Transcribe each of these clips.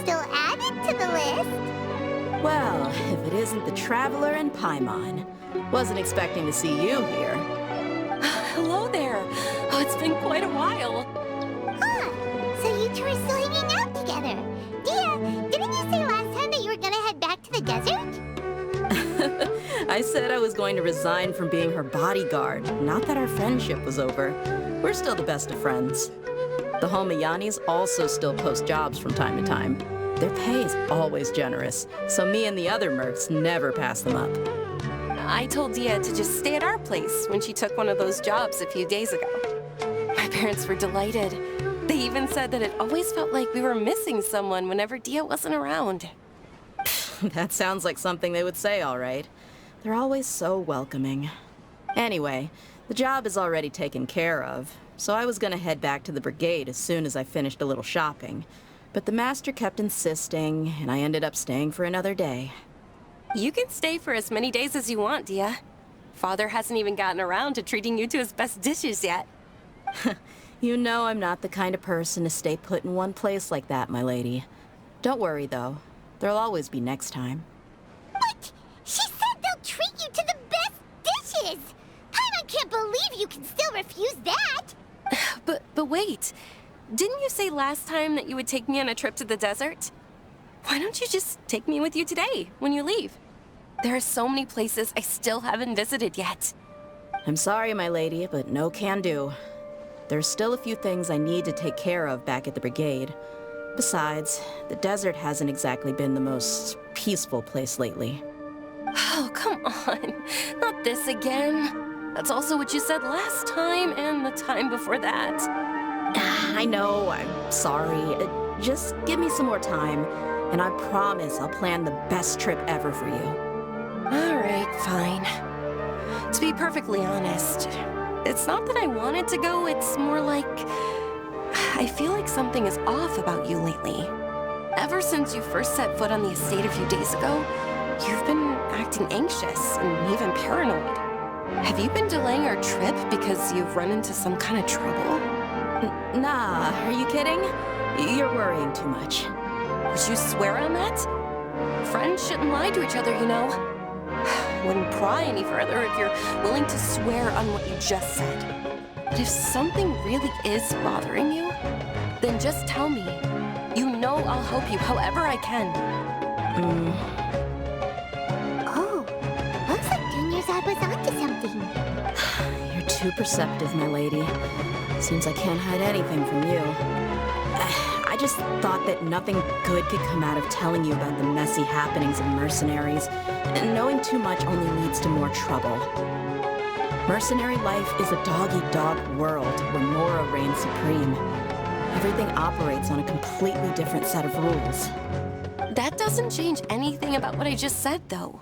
still added to the list. Well, if it isn't the Traveler and Paimon. Wasn't expecting to see you here. Hello there. Oh, it's been quite a while. Huh, so you two are still hanging out together. Dia, didn't you say last time that you were gonna head back to the desert? I said I was going to resign from being her bodyguard, not that our friendship was over. We're still the best of friends. The Homayanis also still post jobs from time to time. Their pay is always generous, so me and the other mercs never pass them up. I told Dia to just stay at our place when she took one of those jobs a few days ago. My parents were delighted. They even said that it always felt like we were missing someone whenever Dia wasn't around. That sounds like something they would say, all right. They're always so welcoming. Anyway, the job is already taken care of, so I was gonna head back to the brigade as soon as I finished a little shopping. But the master kept insisting, and I ended up staying for another day. You can stay for as many days as you want, Dia. Father hasn't even gotten around to treating you to his best dishes yet. You know I'm not the kind of person to stay put in one place like that, my lady. Don't worry, though. There'll always be next time. But she said they'll treat you to the best dishes! Paimon can't believe you can still refuse that! But wait. Didn't you say last time that you would take me on a trip to the desert? Why don't you just take me with you today, when you leave? There are so many places I still haven't visited yet. I'm sorry, my lady, but no can do. There's still a few things I need to take care of back at the brigade. Besides, the desert hasn't exactly been the most peaceful place lately. Oh, come on. Not this again. That's also what you said last time and the time before that. I know, I'm sorry. Just give me some more time, and I promise I'll plan the best trip ever for you. All right, fine. To be perfectly honest, it's not that I wanted to go, it's more like I feel like something is off about you lately. Ever since you first set foot on the estate a few days ago, you've been acting anxious and even paranoid. Have you been delaying our trip because you've run into some kind of trouble? Nah, are you kidding? You're worrying too much. Would you swear on that? Friends shouldn't lie to each other, you know. Wouldn't pry any further if you're willing to swear on what you just said. But if something really is bothering you, then just tell me. You know I'll help you however I can. Oh, looks like Junior's eye was onto something. You're too perceptive, my lady. Seems I can't hide anything from you. I just thought that nothing good could come out of telling you about the messy happenings of Mercenaries, and knowing too much only leads to more trouble. Mercenary life is a dog-eat-dog world where Mora reigns supreme. Everything operates on a completely different set of rules. That doesn't change anything about what I just said, though.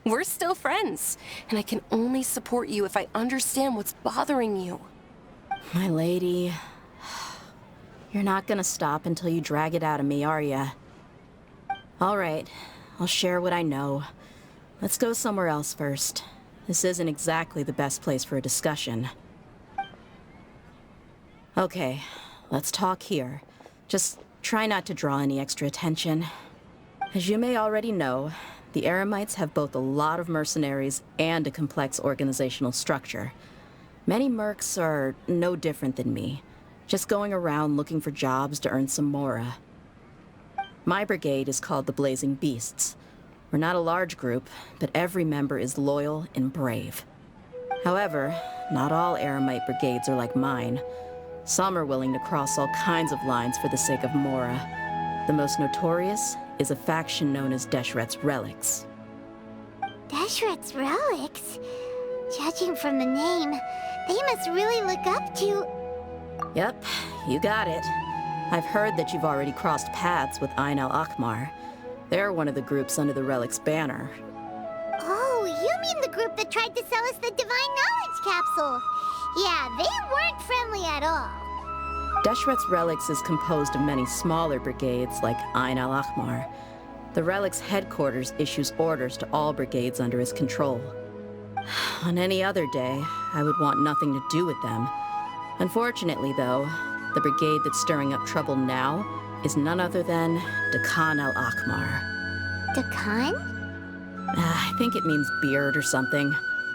We're still friends, and I can only support you if I understand what's bothering you. My lady, you're not gonna stop until you drag it out of me, are ya? All right, I'll share what I know. Let's go somewhere else first. This isn't exactly the best place for a discussion. Okay, let's talk here. Just try not to draw any extra attention. As you may already know, the Eremites have both a lot of mercenaries and a complex organizational structure. Many mercs are no different than me, just going around looking for jobs to earn some mora. My brigade is called the Blazing Beasts. We're not a large group, but every member is loyal and brave. However, not all Eremite brigades are like mine. Some are willing to cross all kinds of lines for the sake of mora. The most notorious is a faction known as Deshret's Relics. Deshret's Relics? Judging from the name, they must really look up to... Yep, you got it. I've heard that you've already crossed paths with Ain al-Akmar. They're one of the groups under the Relic's banner. Oh, you mean the group that tried to sell us the Divine Knowledge Capsule? Yeah, they weren't friendly at all. Deshret's Relics is composed of many smaller brigades like Ain al-Akmar. The Relic's headquarters issues orders to all brigades under his control. On any other day, I would want nothing to do with them. Unfortunately, though, the brigade that's stirring up trouble now is none other than Dakan al-Akmar. Dakan? I think it means beard or something.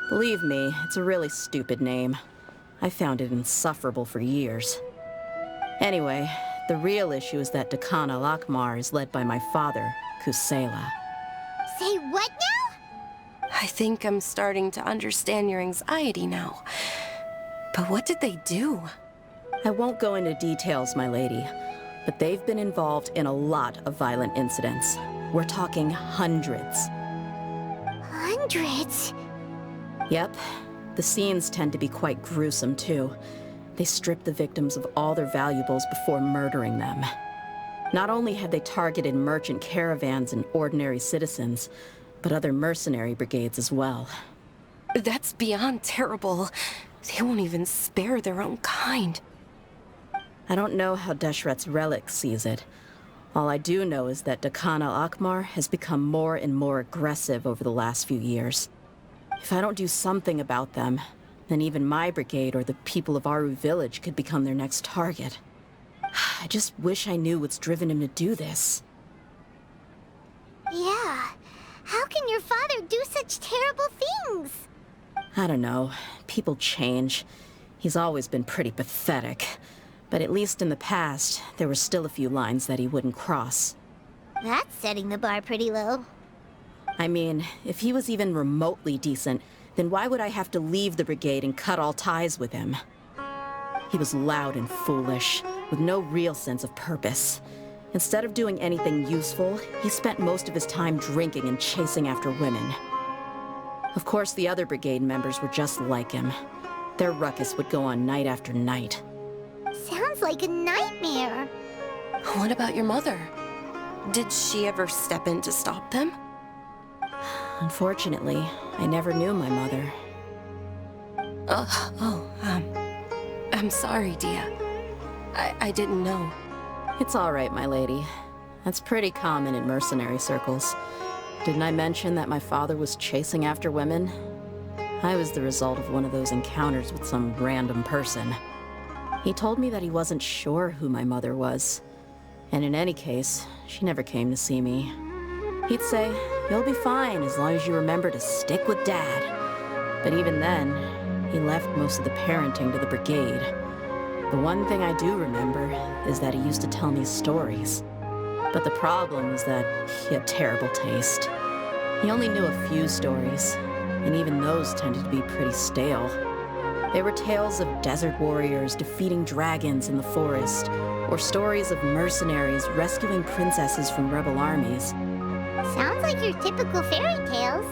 Believe me, it's a really stupid name. I found it insufferable for years. Anyway, the real issue is that Dakan al-Akmar is led by my father, Kusela. Say what now? I think I'm starting to understand your anxiety now. But what did they do? I won't go into details, my lady, but they've been involved in a lot of violent incidents. We're talking hundreds. Hundreds? Yep. The scenes tend to be quite gruesome, too. They strip the victims of all their valuables before murdering them. Not only had they targeted merchant caravans and ordinary citizens, but other mercenary brigades as well. That's beyond terrible. They won't even spare their own kind. I don't know how Deshret's relic sees it. All I do know is that Dakan al-Akmar has become more and more aggressive over the last few years. If I don't do something about them, then even my brigade or the people of Aru village could become their next target. I just wish I knew what's driven him to do this. Yeah. How can your father do such terrible things? I don't know. People change. He's always been pretty pathetic. But at least in the past, there were still a few lines that he wouldn't cross. That's setting the bar pretty low. I mean, if he was even remotely decent, then why would I have to leave the brigade and cut all ties with him? He was loud and foolish, with no real sense of purpose. Instead of doing anything useful, he spent most of his time drinking and chasing after women. Of course, the other brigade members were just like him. Their ruckus would go on night after night. Sounds like a nightmare. What about your mother? Did she ever step in to stop them? Unfortunately, I never knew my mother. I'm sorry, Dia. I didn't know. It's all right, my lady. That's pretty common in mercenary circles. Didn't I mention that my father was chasing after women? I was the result of one of those encounters with some random person. He told me that he wasn't sure who my mother was. And in any case, she never came to see me. He'd say, "You'll be fine as long as you remember to stick with Dad." But even then, he left most of the parenting to the brigade. The one thing I do remember is that he used to tell me stories. But the problem is that he had terrible taste. He only knew a few stories, and even those tended to be pretty stale. They were tales of desert warriors defeating dragons in the forest, or stories of mercenaries rescuing princesses from rebel armies. Sounds like your typical fairy tales.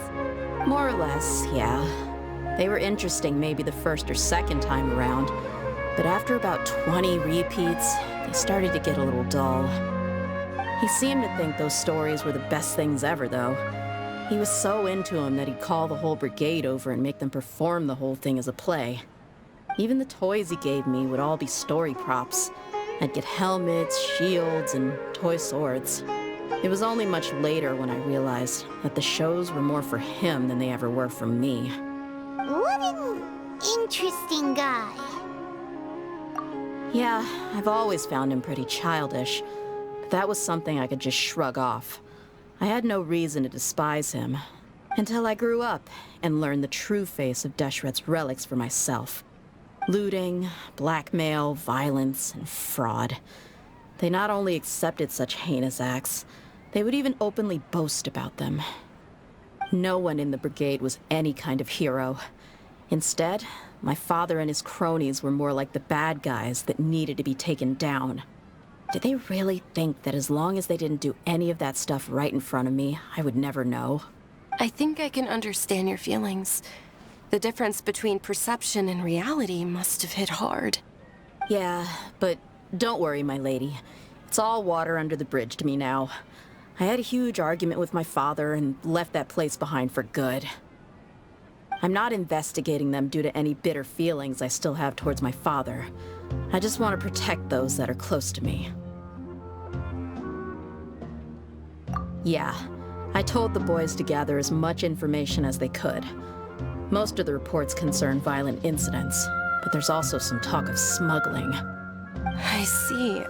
More or less, yeah. They were interesting maybe the first or second time around, but after about 20 repeats, they started to get a little dull. He seemed to think those stories were the best things ever, though. He was so into them that he'd call the whole brigade over and make them perform the whole thing as a play. Even the toys he gave me would all be story props. I'd get helmets, shields, and toy swords. It was only much later when I realized that the shows were more for him than they ever were for me. What an interesting guy. Yeah, I've always found him pretty childish, but that was something I could just shrug off. I had no reason to despise him, until I grew up and learned the true face of Deshret's relics for myself. Looting, blackmail, violence, and fraud. They not only accepted such heinous acts, they would even openly boast about them. No one in the brigade was any kind of hero. Instead, my father and his cronies were more like the bad guys that needed to be taken down. Did they really think that as long as they didn't do any of that stuff right in front of me, I would never know? I think I can understand your feelings. The difference between perception and reality must have hit hard. Yeah, but don't worry, my lady. It's all water under the bridge to me now. I had a huge argument with my father and left that place behind for good. I'm not investigating them due to any bitter feelings I still have towards my father. I just want to protect those that are close to me. Yeah, I told the boys to gather as much information as they could. Most of the reports concern violent incidents, but there's also some talk of smuggling. I see.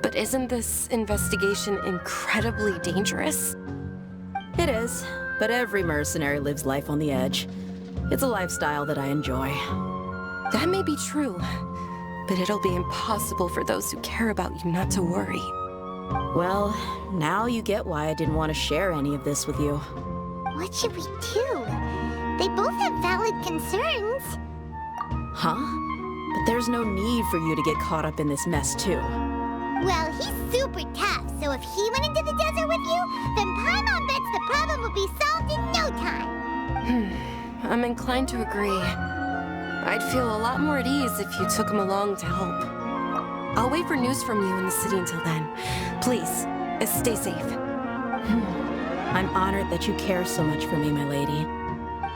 But But isn't this investigation incredibly dangerous? It is, but every mercenary lives life on the edge. It's a lifestyle that I enjoy. That may be true, but it'll be impossible for those who care about you not to worry. Well, now you get why I didn't want to share any of this with you. What should we do? They both have valid concerns. Huh? But there's no need for you to get caught up in this mess, too. Well, he's super tough, so if he went into the desert with you, then Paimon bets the problem will be solved in no time. I'm inclined to agree. I'd feel a lot more at ease if you took him along to help. I'll wait for news from you in the city until then. Please, stay safe. I'm honored that you care so much for me, my lady.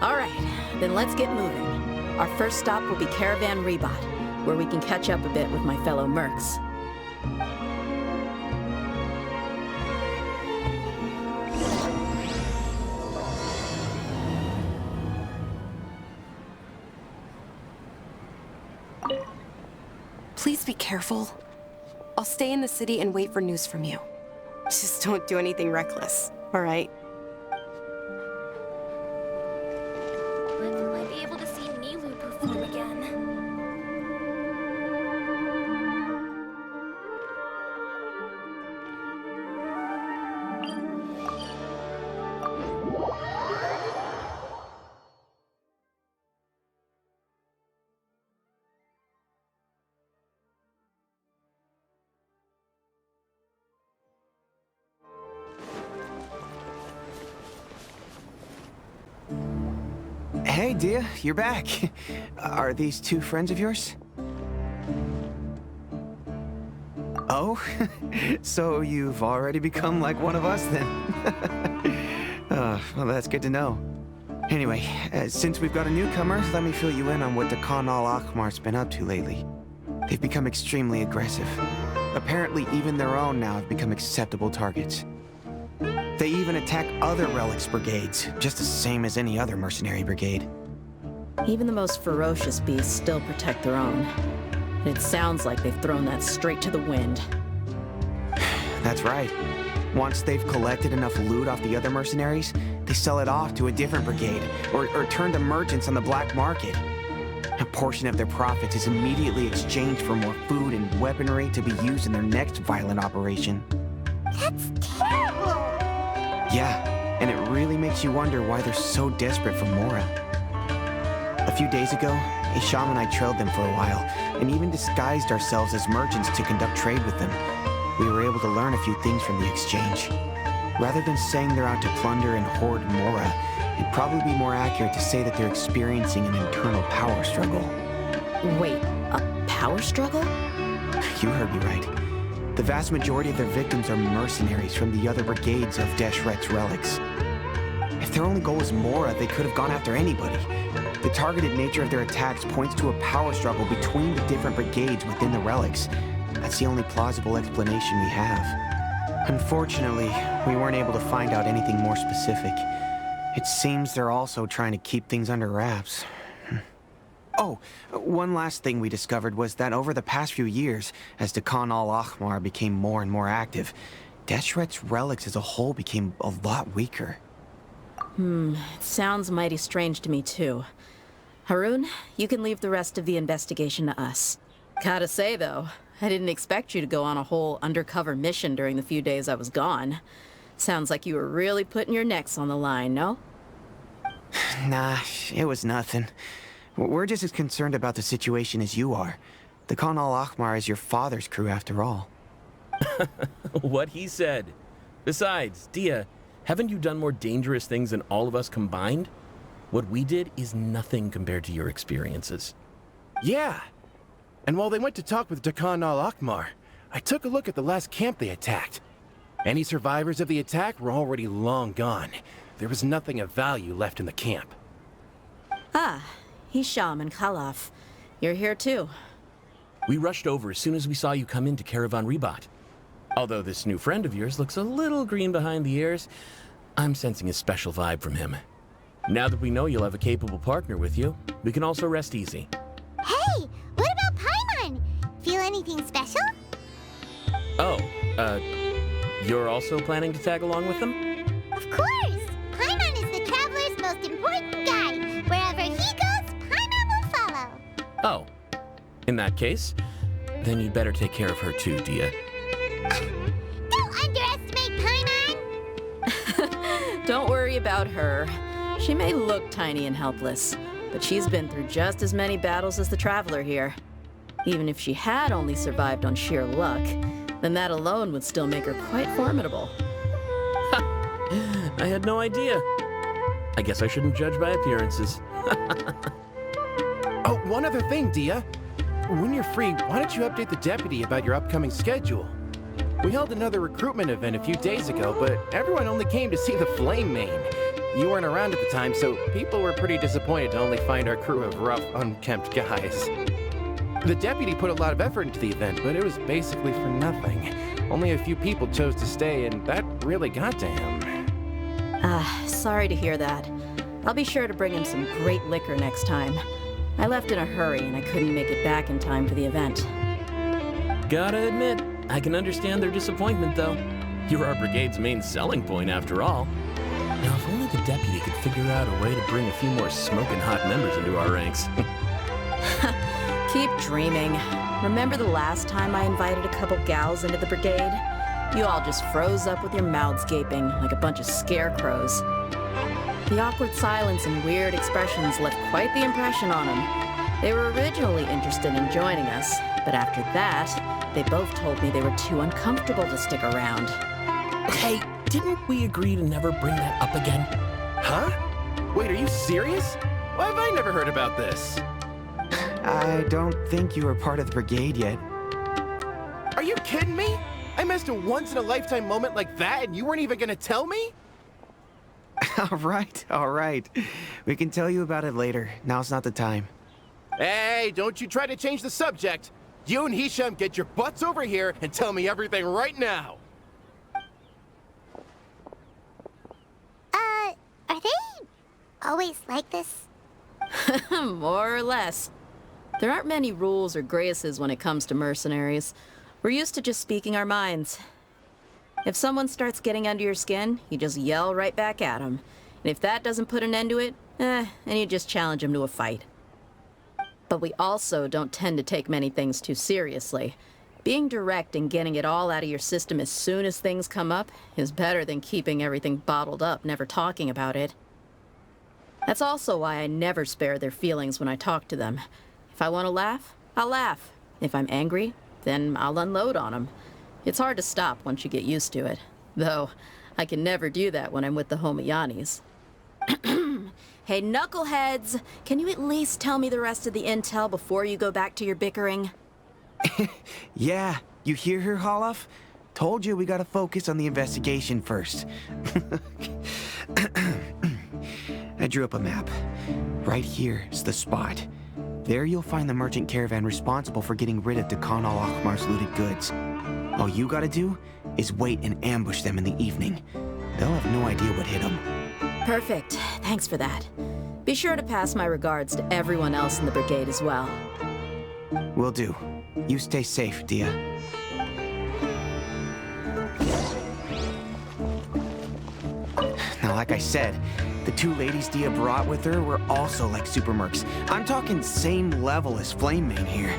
All right, then let's get moving. Our first stop will be Caravan Rebot, where we can catch up a bit with my fellow mercs. Please be careful. I'll stay in the city and wait for news from you. Just don't do anything reckless, all right? When will I be able to see Nilu perform again? Hey, Dia, you're back. Are these two friends of yours? Oh, so you've already become like one of us then? Well, that's good to know. Anyway, since we've got a newcomer, let me fill you in on what Dakan al-Akhmar's been up to lately. They've become extremely aggressive. Apparently, even their own now have become acceptable targets. They even attack other relics brigades, just the same as any other mercenary brigade. Even the most ferocious beasts still protect their own. And it sounds like they've thrown that straight to the wind. That's right. Once they've collected enough loot off the other mercenaries, they sell it off to a different brigade, or turn to merchants on the black market. A portion of their profits is immediately exchanged for more food and weaponry to be used in their next violent operation. That's terrible! Yeah, and it really makes you wonder why they're so desperate for Mora. A few days ago, Isham and I trailed them for a while, and even disguised ourselves as merchants to conduct trade with them. We were able to learn a few things from the exchange. Rather than saying they're out to plunder and hoard Mora, it'd probably be more accurate to say that they're experiencing an internal power struggle. Wait, a power struggle? You heard me right. The vast majority of their victims are mercenaries from the other brigades of Deshret's relics. If their only goal was Mora, they could have gone after anybody. The targeted nature of their attacks points to a power struggle between the different brigades within the relics. That's the only plausible explanation we have. Unfortunately, we weren't able to find out anything more specific. It seems they're also trying to keep things under wraps. Oh, one last thing we discovered was that over the past few years, as Dakan al-Akhmar became more and more active, Deshret's relics as a whole became a lot weaker. It sounds mighty strange to me, too. Harun, you can leave the rest of the investigation to us. Gotta say, though, I didn't expect you to go on a whole undercover mission during the few days I was gone. Sounds like you were really putting your necks on the line, no? Nah, it was nothing. We're just as concerned about the situation as you are. Dakan al-Akhmar is your father's crew, after all. What he said. Besides, Dia, haven't you done more dangerous things than all of us combined? What we did is nothing compared to your experiences. Yeah. And while they went to talk with Dakan al-Akhmar, I took a look at the last camp they attacked. Any survivors of the attack were already long gone. There was nothing of value left in the camp. Ah, Hisham and Khalaf. You're here too. We rushed over as soon as we saw you come into Caravan Rebot. Although this new friend of yours looks a little green behind the ears, I'm sensing a special vibe from him. Now that we know you'll have a capable partner with you, we can also rest easy. Hey, what about Paimon? Feel anything special? Oh, you're also planning to tag along with them? Of course! Paimon is the traveler's most important guide. Wherever he goes, Paimon will follow. Oh, in that case, then you'd better take care of her too, Dia. Don't underestimate Paimon! Don't worry about her. She may look tiny and helpless, but she's been through just as many battles as the traveler here. Even if she had only survived on sheer luck, then that alone would still make her quite formidable. I had no idea. I guess I shouldn't judge by appearances. Oh, one other thing, Dia. When you're free, why don't you update the deputy about your upcoming schedule? We held another recruitment event a few days ago, but everyone only came to see the Flame Mane. You weren't around at the time, so people were pretty disappointed to only find our crew of rough, unkempt guys. The deputy put a lot of effort into the event, but it was basically for nothing. Only a few people chose to stay, and that really got to him. Sorry to hear that. I'll be sure to bring him some great liquor next time. I left in a hurry, and I couldn't make it back in time for the event. Gotta admit, I can understand their disappointment, though. You're our brigade's main selling point, after all. Now, if only the deputy could figure out a way to bring a few more smoking hot members into our ranks. Keep dreaming. Remember the last time I invited a couple gals into the brigade? You all just froze up with your mouths gaping like a bunch of scarecrows. The awkward silence and weird expressions left quite the impression on them. They were originally interested in joining us, but after that, they both told me they were too uncomfortable to stick around. Hey, didn't we agree to never bring that up again? Huh? Wait, are you serious? Why have I never heard about this? I don't think you were part of the brigade yet. Are you kidding me? I missed a once-in-a-lifetime moment like that, and you weren't even gonna tell me? All right. We can tell you about it later. Now's not the time. Hey, don't you try to change the subject. You and Hisham get your butts over here and tell me everything right now. Are they always like this? More or less. There aren't many rules or graces when it comes to mercenaries. We're used to just speaking our minds. If someone starts getting under your skin, you just yell right back at them. And if that doesn't put an end to it, then you just challenge them to a fight. But we also don't tend to take many things too seriously. Being direct and getting it all out of your system as soon as things come up is better than keeping everything bottled up, never talking about it. That's also why I never spare their feelings when I talk to them. If I want to laugh, I'll laugh. If I'm angry, then I'll unload on them. It's hard to stop once you get used to it. Though, I can never do that when I'm with the Homayanis. Hey, knuckleheads! Can you at least tell me the rest of the intel before you go back to your bickering? Yeah, you hear her, Holof? Told you we gotta focus on the investigation first. I drew up a map. Right here is the spot. There you'll find the merchant caravan responsible for getting rid of Dakan al-Akhmar's looted goods. All you gotta do is wait and ambush them in the evening. They'll have no idea what hit them. Perfect. Thanks for that. Be sure to pass my regards to everyone else in the brigade as well. Will do. You stay safe, Dia. Now, like I said, the two ladies Dia brought with her were also like super mercs. I'm talking same level as Flame Mane here.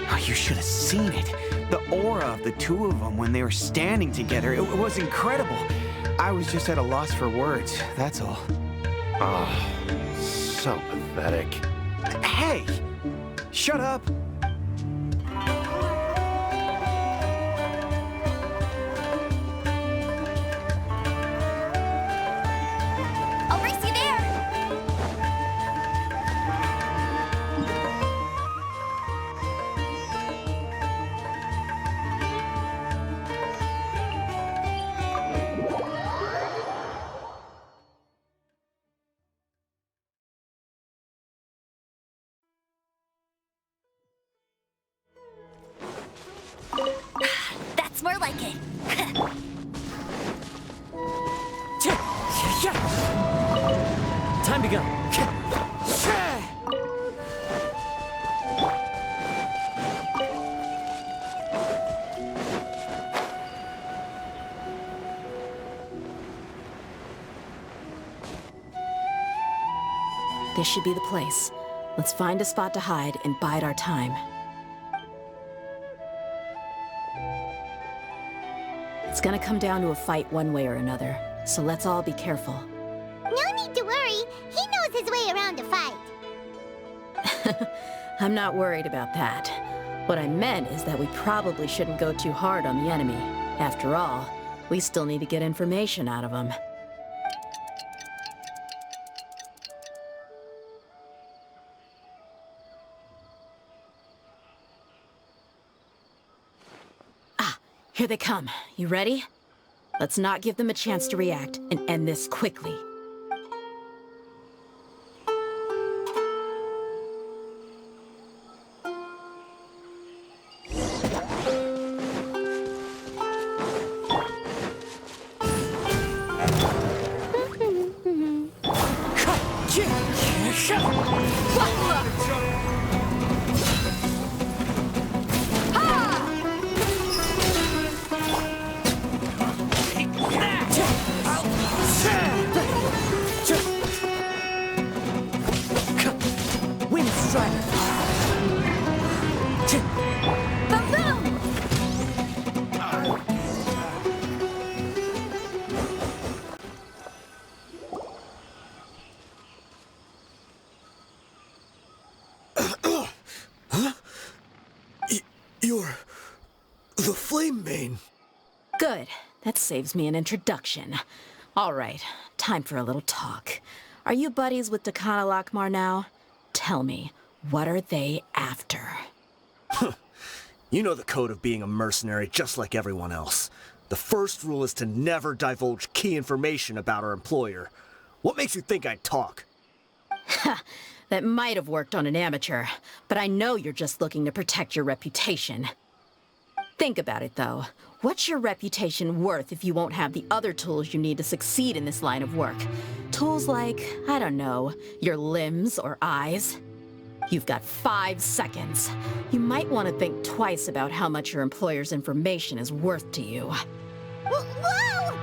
Oh, you should have seen it. The aura of the two of them when they were standing together, it was incredible. I was just at a loss for words, that's all. Oh, so pathetic. Hey! Shut up! I'll race you there! This should be the place. Let's find a spot to hide and bide our time. It's gonna come down to a fight one way or another, so let's all be careful. No need to worry. He knows his way around a fight. I'm not worried about that. What I meant is that we probably shouldn't go too hard on the enemy. After all, we still need to get information out of him. Here they come. You ready? Let's not give them a chance to react and end this quickly. You're the Flame Mane. Good. That saves me an introduction. All right, time for a little talk. Are you buddies with Dakana Lakmar now? Tell me, what are they after? You know the code of being a mercenary just like everyone else. The first rule is to never divulge key information about our employer. What makes you think I'd talk? That might have worked on an amateur, but I know you're just looking to protect your reputation. Think about it, though. What's your reputation worth if you won't have the other tools you need to succeed in this line of work? Tools like, I don't know, your limbs or eyes? You've got 5 seconds. You might want to think twice about how much your employer's information is worth to you. Whoa!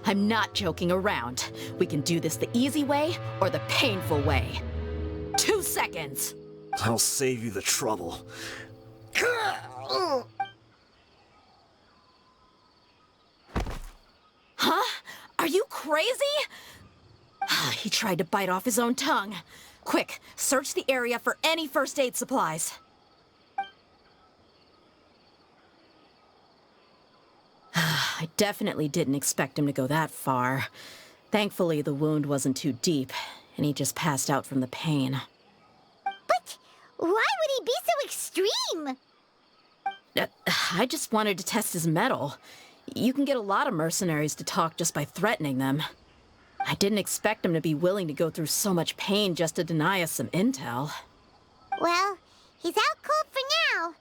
I'm not joking around. We can do this the easy way or the painful way. 2 seconds! I'll save you the trouble. Huh? Are you crazy? He tried to bite off his own tongue. Quick, search the area for any first aid supplies. I definitely didn't expect him to go that far. Thankfully, the wound wasn't too deep, and he just passed out from the pain. But why would he be so extreme? I just wanted to test his mettle. You can get a lot of mercenaries to talk just by threatening them. I didn't expect him to be willing to go through so much pain just to deny us some intel. Well, he's out cold for now.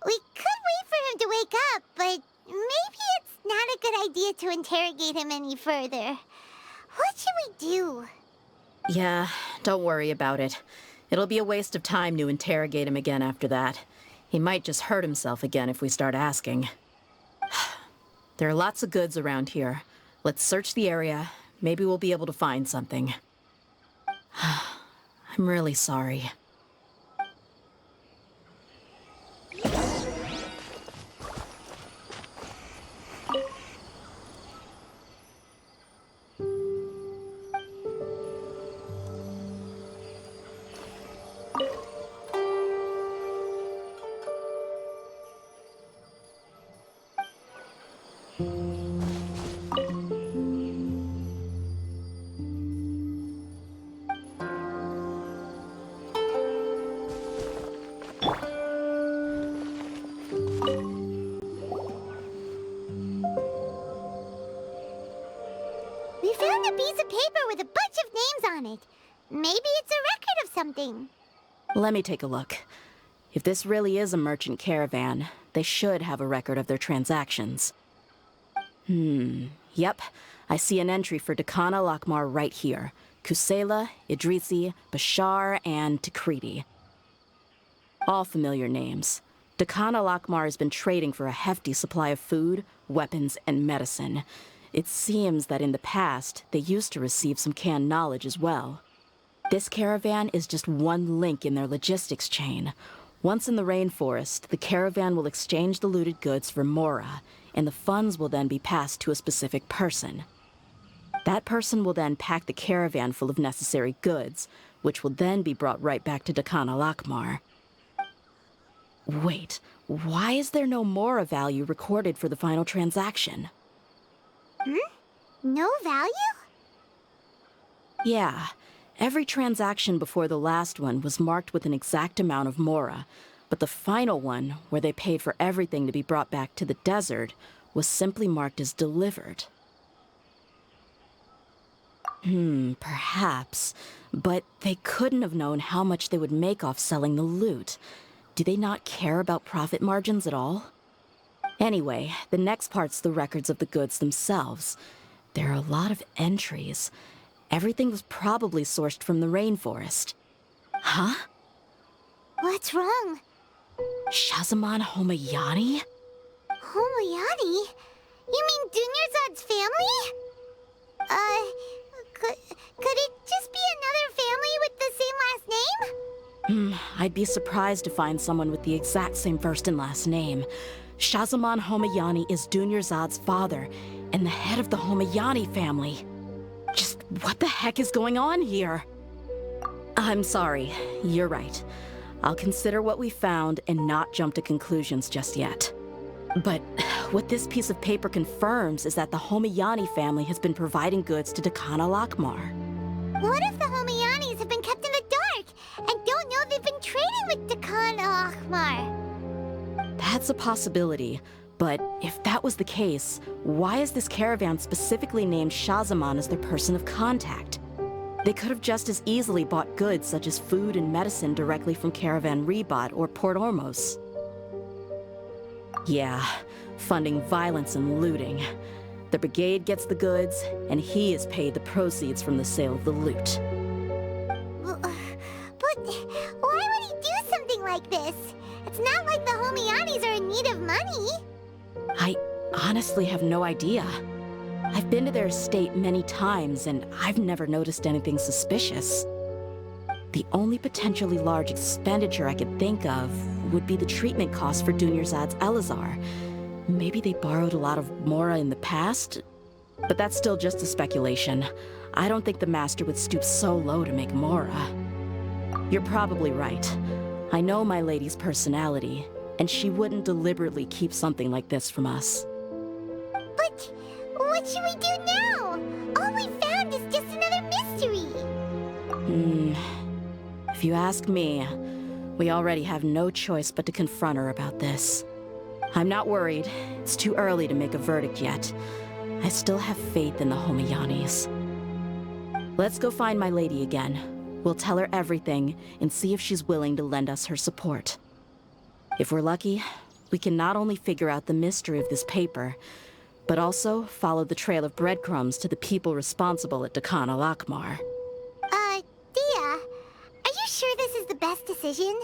We could wait for him to wake up, but maybe it's not a good idea to interrogate him any further. What should we do? Yeah, don't worry about it. It'll be a waste of time to interrogate him again after that. He might just hurt himself again if we start asking. There are lots of goods around here. Let's search the area. Maybe we'll be able to find something. I'm really sorry. We found a piece of paper with a bunch of names on it. Maybe it's a record of something. Let me take a look. If this really is a merchant caravan, they should have a record of their transactions. Yep. I see an entry for Dakana Lakmar right here. Kusela, Idrisi, Bashar, and Takriti. All familiar names. Dakana Lakmar has been trading for a hefty supply of food, weapons, and medicine. it seems that in the past, they used to receive some canned knowledge as well. This caravan is just one link in their logistics chain. Once in the rainforest, the caravan will exchange the looted goods for Mora, and the funds will then be passed to a specific person. That person will then pack the caravan full of necessary goods, which will then be brought right back to Dakan al-Akmar. Wait, why is there no Mora value recorded for the final transaction? No value? Yeah, every transaction before the last one was marked with an exact amount of Mora, but the final one, where they paid for everything to be brought back to the desert, was simply marked as delivered. Perhaps, but they couldn't have known how much they would make off selling the loot. Do they not care about profit margins at all? Anyway, the next part's the records of the goods themselves. There are a lot of entries. Everything was probably sourced from the rainforest. Huh? What's wrong? Shazamon Homayani? Homayani? You mean Dunyarzad's family? Could it just be another family with the same last name? I'd be surprised to find someone with the exact same first and last name. Shazamon Homayani is Dunyarzad's father, and the head of the Homayani family. Just what the heck is going on here? I'm sorry, you're right. I'll consider what we found and not jump to conclusions just yet. But what this piece of paper confirms is that the Homayani family has been providing goods to Dakan al-Akmar. What if the Homayanis have been kept in the dark and don't know they've been trading with Dakan al-Akmar? That's a possibility, but if that was the case, why is this caravan specifically named Shazamon as their person of contact? They could have just as easily bought goods such as food and medicine directly from Caravan Ribat or Port Ormos. Yeah, funding violence and looting. The brigade gets the goods, and he is paid the proceeds from the sale of the loot. But why would he do something like this? It's not like the Homayanis are in need of money. I honestly have no idea. I've been to their estate many times, and I've never noticed anything suspicious. The only potentially large expenditure I could think of would be the treatment costs for Dunyarzad's Elazar. Maybe they borrowed a lot of Mora in the past? But that's still just a speculation. I don't think the Master would stoop so low to make Mora. You're probably right. I know my lady's personality, and she wouldn't deliberately keep something like this from us. But what should we do now? All we found is just another mystery. If you ask me, we already have no choice but to confront her about this. I'm not worried. It's too early to make a verdict yet. I still have faith in the Homayanis. Let's go find my lady again. We'll tell her everything and see if she's willing to lend us her support. If we're lucky, we can not only figure out the mystery of this paper, but also follow the trail of breadcrumbs to the people responsible at Dakan al-Akmar. Dia, are you sure this is the best decision?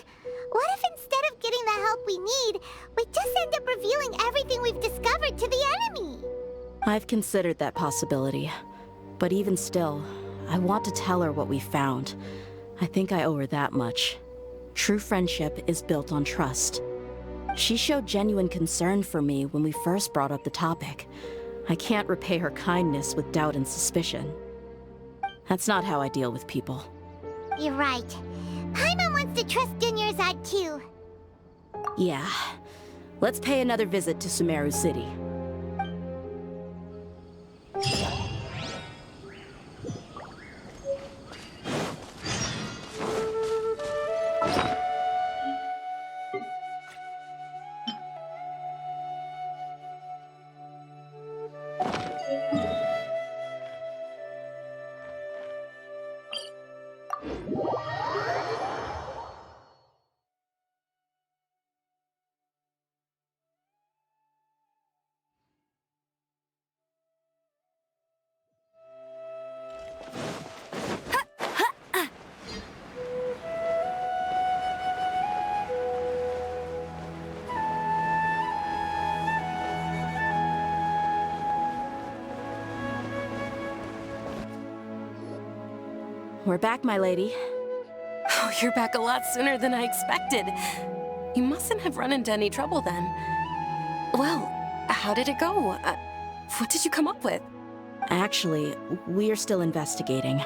What if instead of getting the help we need, we just end up revealing everything we've discovered to the enemy? I've considered that possibility, but even still, I want to tell her what we found. I think I owe her that much. True friendship is built on trust. She showed genuine concern for me when we first brought up the topic. I can't repay her kindness with doubt and suspicion. That's not how I deal with people. You're right. Paimon wants to trust Dunyarzad too. Yeah. Let's pay another visit to Sumeru City. we're back, my lady. Oh, you're back a lot sooner than I expected. You mustn't have run into any trouble then. Well, how did it go? What did you come up with? Actually, we're still investigating.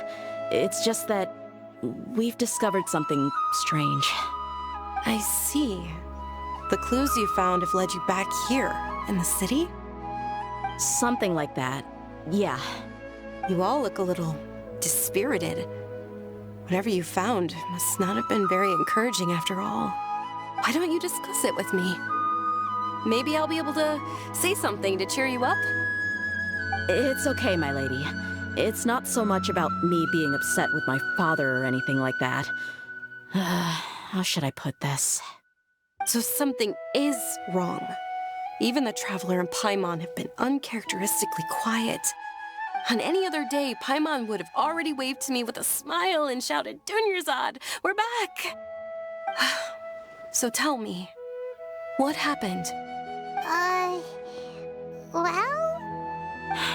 It's just that we've discovered something strange. I see. The clues you found have led you back here, in the city? Something like that. Yeah. You all look a little dispirited. Whatever you found must not have been very encouraging after all. Why don't you discuss it with me? Maybe I'll be able to say something to cheer you up? It's okay, my lady. It's not so much about me being upset with my father or anything like that. How should I put this? So something is wrong. Even the Traveler and Paimon have been uncharacteristically quiet. On any other day, Paimon would have already waved to me with a smile and shouted, "Dunyarzad, we're back!" So tell me, what happened? Well?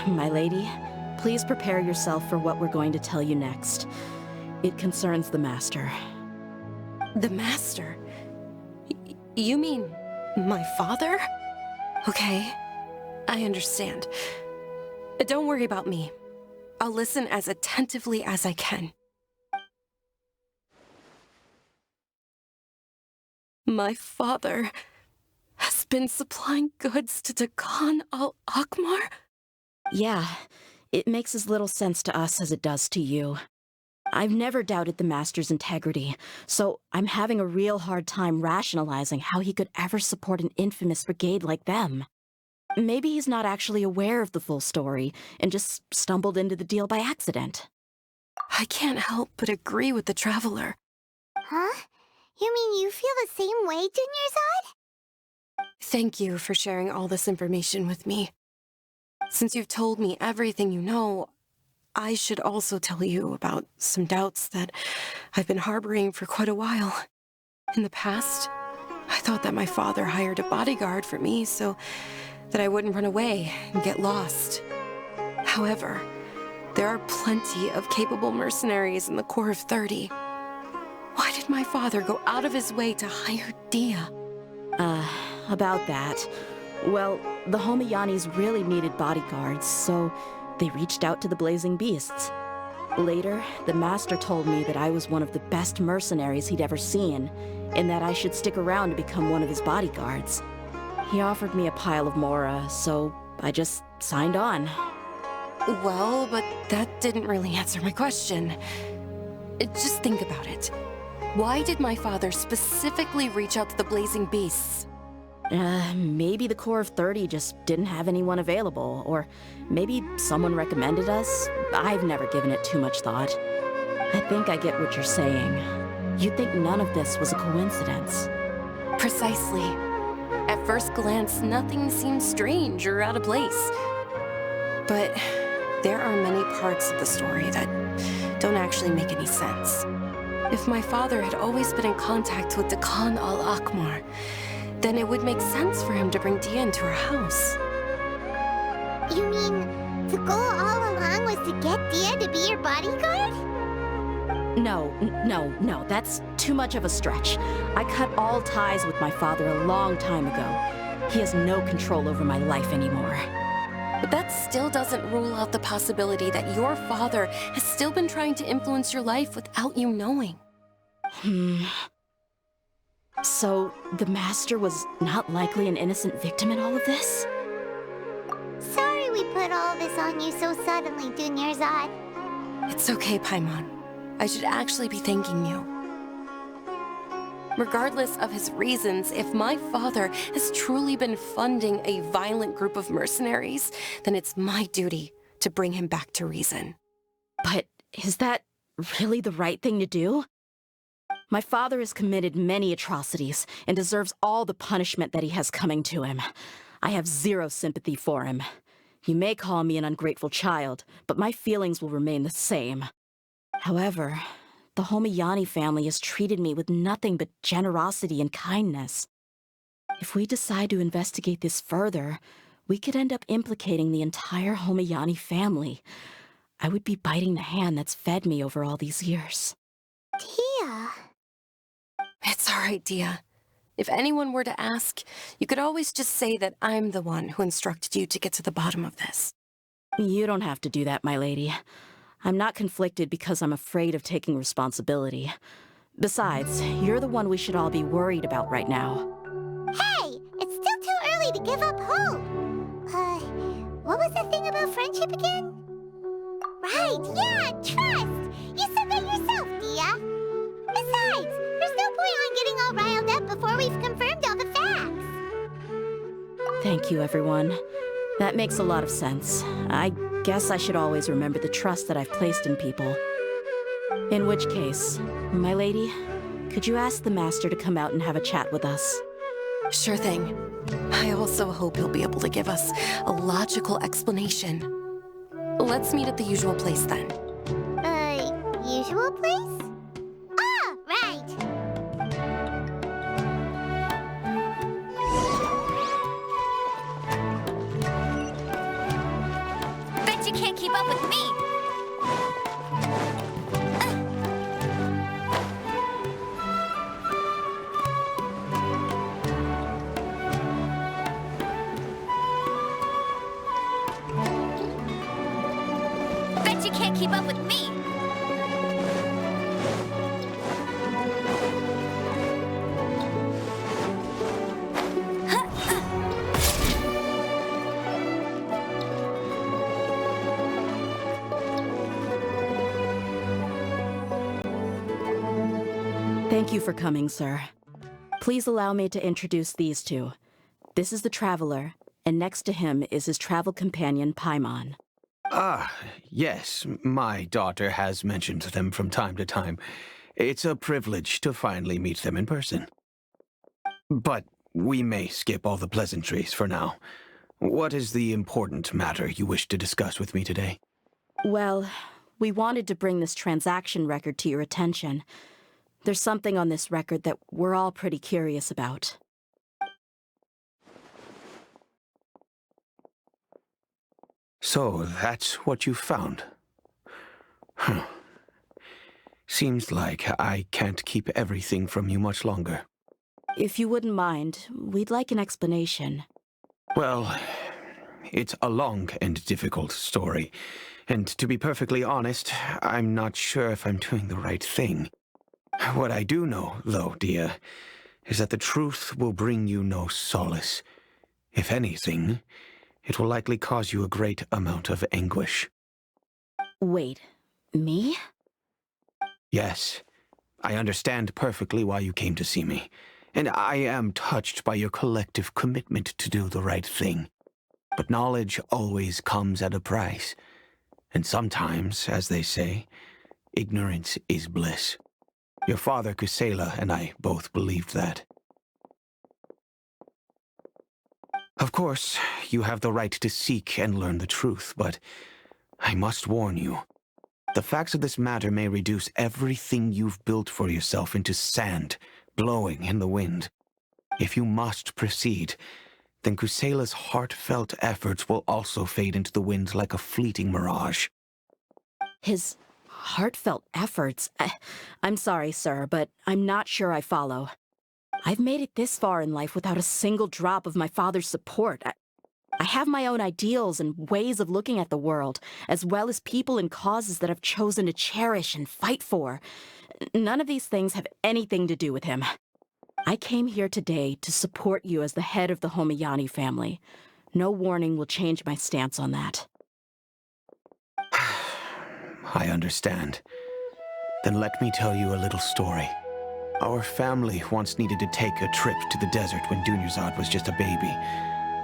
My lady, please prepare yourself for what we're going to tell you next. It concerns the Master. The Master? You mean my father? Okay, I understand. Don't worry about me. I'll listen as attentively as I can. My father has been supplying goods to Dakan al-Akmar? Yeah, it makes as little sense to us as it does to you. I've never doubted the Master's integrity, so I'm having a real hard time rationalizing how he could ever support an infamous brigade like them. Maybe he's not actually aware of the full story and just stumbled into the deal by accident. I can't help but agree with the Traveler. Huh? You mean you feel the same way, Dunyarzad? Thank you for sharing all this information with me. Since you've told me everything you know, I should also tell you about some doubts that I've been harboring for quite a while. In the past, I thought that my father hired a bodyguard for me so that I wouldn't run away and get lost. However, there are plenty of capable mercenaries in the Corps of 30. Why did my father go out of his way to hire Dia? About that. Well, the Homiyanis really needed bodyguards, so they reached out to the Blazing Beasts. Later, the Master told me that I was one of the best mercenaries he'd ever seen, and that I should stick around to become one of his bodyguards. He offered me a pile of mora, so I just signed on. Well, but that didn't really answer my question. Just think about it. Why did my father specifically reach out to the Blazing Beasts? Maybe the Corps of 30 just didn't have anyone available, or maybe someone recommended us. I've never given it too much thought. I think I get what you're saying. You'd think none of this was a coincidence. Precisely. At first glance, nothing seems strange or out of place. But there are many parts of the story that don't actually make any sense. If my father had always been in contact with Dakan al-Akmar, then it would make sense for him to bring Dia into our house. You mean the goal all along was to get Dia to be your bodyguard? No, that's too much of a stretch. I cut all ties with my father a long time ago. He has no control over my life anymore. But that still doesn't rule out the possibility that your father has still been trying to influence your life without you knowing. So, the Master was not likely an innocent victim in all of this? Sorry we put all this on you so suddenly, Dunyarzad. It's okay, Paimon. I should actually be thanking you. Regardless of his reasons, if my father has truly been funding a violent group of mercenaries, then it's my duty to bring him back to reason. But is that really the right thing to do? My father has committed many atrocities and deserves all the punishment that he has coming to him. I have zero sympathy for him. You may call me an ungrateful child, but my feelings will remain the same. However, the Homiyani family has treated me with nothing but generosity and kindness. If we decide to investigate this further, we could end up implicating the entire Homiyani family. I would be biting the hand that's fed me over all these years. Tia. It's all right, Dia. If anyone were to ask, you could always just say that I'm the one who instructed you to get to the bottom of this. You don't have to do that, my lady. I'm not conflicted because I'm afraid of taking responsibility. Besides, you're the one we should all be worried about right now. Hey, it's still too early to give up hope. What was the thing about friendship again? Right, yeah, trust. You said that yourself, Dia. Besides, there's no point on getting all riled up before we've confirmed all the facts. Thank you, everyone. That makes a lot of sense. I guess I should always remember the trust that I've placed in people. In which case, my lady, could you ask the Master to come out and have a chat with us? Sure thing. I also hope he'll be able to give us a logical explanation. Let's meet at the usual place then. Usual place? Ah, right. Bet you can't keep up with me! Bet you can't keep up with me! Thank you for coming, sir. Please allow me to introduce these two. This is the Traveler, and next to him is his travel companion, Paimon. Ah, yes, my daughter has mentioned them from time to time. It's a privilege to finally meet them in person. But we may skip all the pleasantries for now. What is the important matter you wish to discuss with me today? Well, we wanted to bring this transaction record to your attention. There's something on this record that we're all pretty curious about. So, that's what you found. Huh. Seems like I can't keep everything from you much longer. If you wouldn't mind, we'd like an explanation. Well, it's a long and difficult story. And to be perfectly honest, I'm not sure if I'm doing the right thing. What I do know, though, Dia, is that the truth will bring you no solace. If anything, it will likely cause you a great amount of anguish. Wait, me? Yes, I understand perfectly why you came to see me, and I am touched by your collective commitment to do the right thing. But knowledge always comes at a price, and sometimes, as they say, ignorance is bliss. Your father, Kusela, and I both believed that. Of course, you have the right to seek and learn the truth, but I must warn you. The facts of this matter may reduce everything you've built for yourself into sand, blowing in the wind. If you must proceed, then Kusela's heartfelt efforts will also fade into the wind like a fleeting mirage. His heartfelt efforts? I'm sorry, sir, but I'm not sure I follow. I've made it this far in life without a single drop of my father's support. I have my own ideals and ways of looking at the world, as well as people and causes that I've chosen to cherish and fight for. None of these things have anything to do with him. I came here today to support you as the head of the Homayani family. No warning will change my stance on that. I understand. Then let me tell you a little story. Our family once needed to take a trip to the desert when Dunyarzad was just a baby.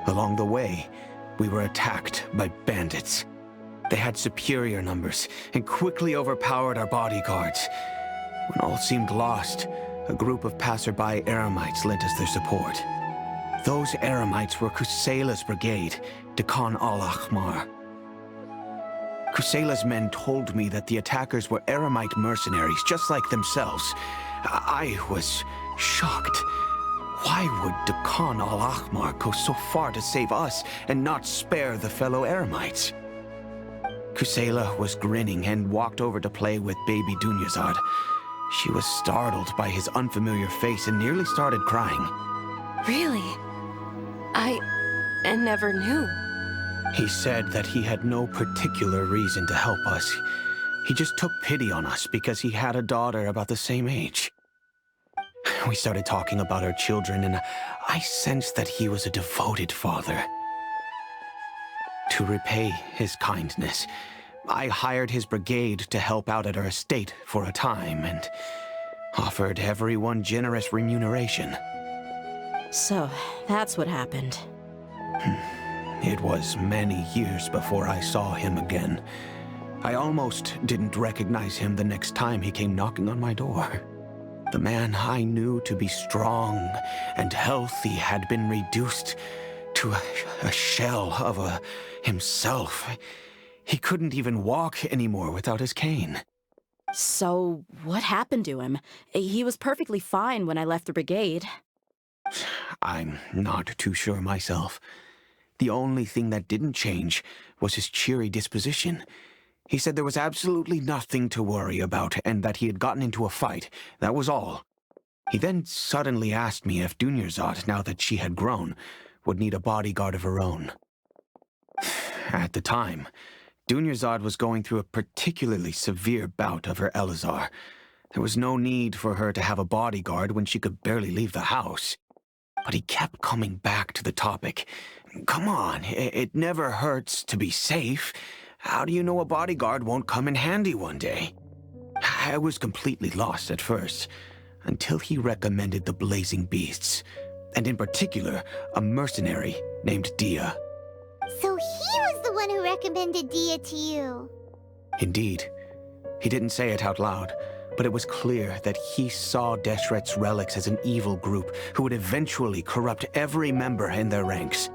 Along the way, we were attacked by bandits. They had superior numbers and quickly overpowered our bodyguards. When all seemed lost, a group of passerby Eremites lent us their support. Those Eremites were Kusela's brigade, Dekan al-Ahmar. Kusela's men told me that the attackers were Eremite mercenaries, just like themselves. I was shocked. Why would Dekan al-Ahmar go so far to save us and not spare the fellow Eremites? Kusela was grinning and walked over to play with baby Dunyarzad. She was startled by his unfamiliar face and nearly started crying. Really? I never knew. He said that he had no particular reason to help us. He just took pity on us because he had a daughter about the same age. We started talking about our children, and I sensed that he was a devoted father. To repay his kindness, I hired his brigade to help out at our estate for a time and offered everyone generous remuneration. So, that's what happened. It was many years before I saw him again. I almost didn't recognize him the next time he came knocking on my door. The man I knew to be strong and healthy had been reduced to a shell of himself. He couldn't even walk anymore without his cane. So, what happened to him? He was perfectly fine when I left the brigade. I'm not too sure myself. The only thing that didn't change was his cheery disposition. He said there was absolutely nothing to worry about and that he had gotten into a fight. That was all. He then suddenly asked me if Dunyarzad, now that she had grown, would need a bodyguard of her own. At the time, Dunyarzad was going through a particularly severe bout of her Elazar. There was no need for her to have a bodyguard when she could barely leave the house. But he kept coming back to the topic. Come on, it never hurts to be safe. How do you know a bodyguard won't come in handy one day? I was completely lost at first, until he recommended the Blazing Beasts, and in particular, a mercenary named Dia. So he was the one who recommended Dia to you. Indeed. He didn't say it out loud, but it was clear that he saw Deshret's relics as an evil group who would eventually corrupt every member in their ranks.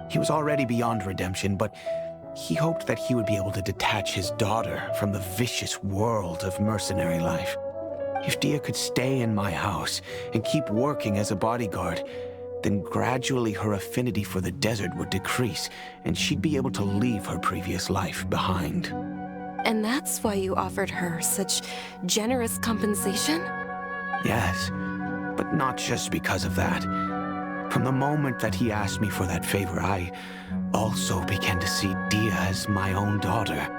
He was already beyond redemption, but he hoped that he would be able to detach his daughter from the vicious world of mercenary life. If Dia could stay in my house and keep working as a bodyguard, then gradually her affinity for the desert would decrease, and she'd be able to leave her previous life behind. And that's why you offered her such generous compensation? Yes, but not just because of that. From the moment that he asked me for that favor, I also began to see Dia as my own daughter.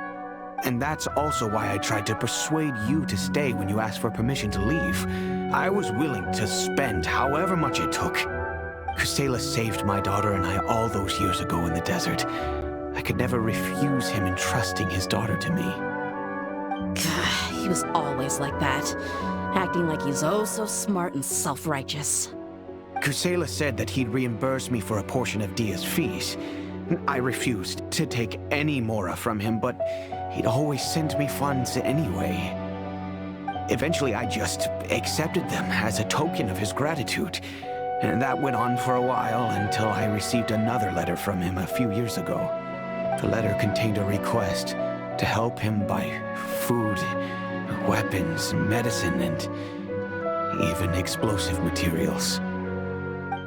And that's also why I tried to persuade you to stay when you asked for permission to leave. I was willing to spend however much it took. Kusela saved my daughter and I all those years ago in the desert. I could never refuse him entrusting his daughter to me. God, he was always like that, acting like he's oh so smart and self-righteous. Kusela said that he'd reimburse me for a portion of Dia's fees. I refused to take any mora from him, but he'd always send me funds anyway. Eventually, I just accepted them as a token of his gratitude. And that went on for a while until I received another letter from him a few years ago. The letter contained a request to help him buy food, weapons, medicine, and even explosive materials.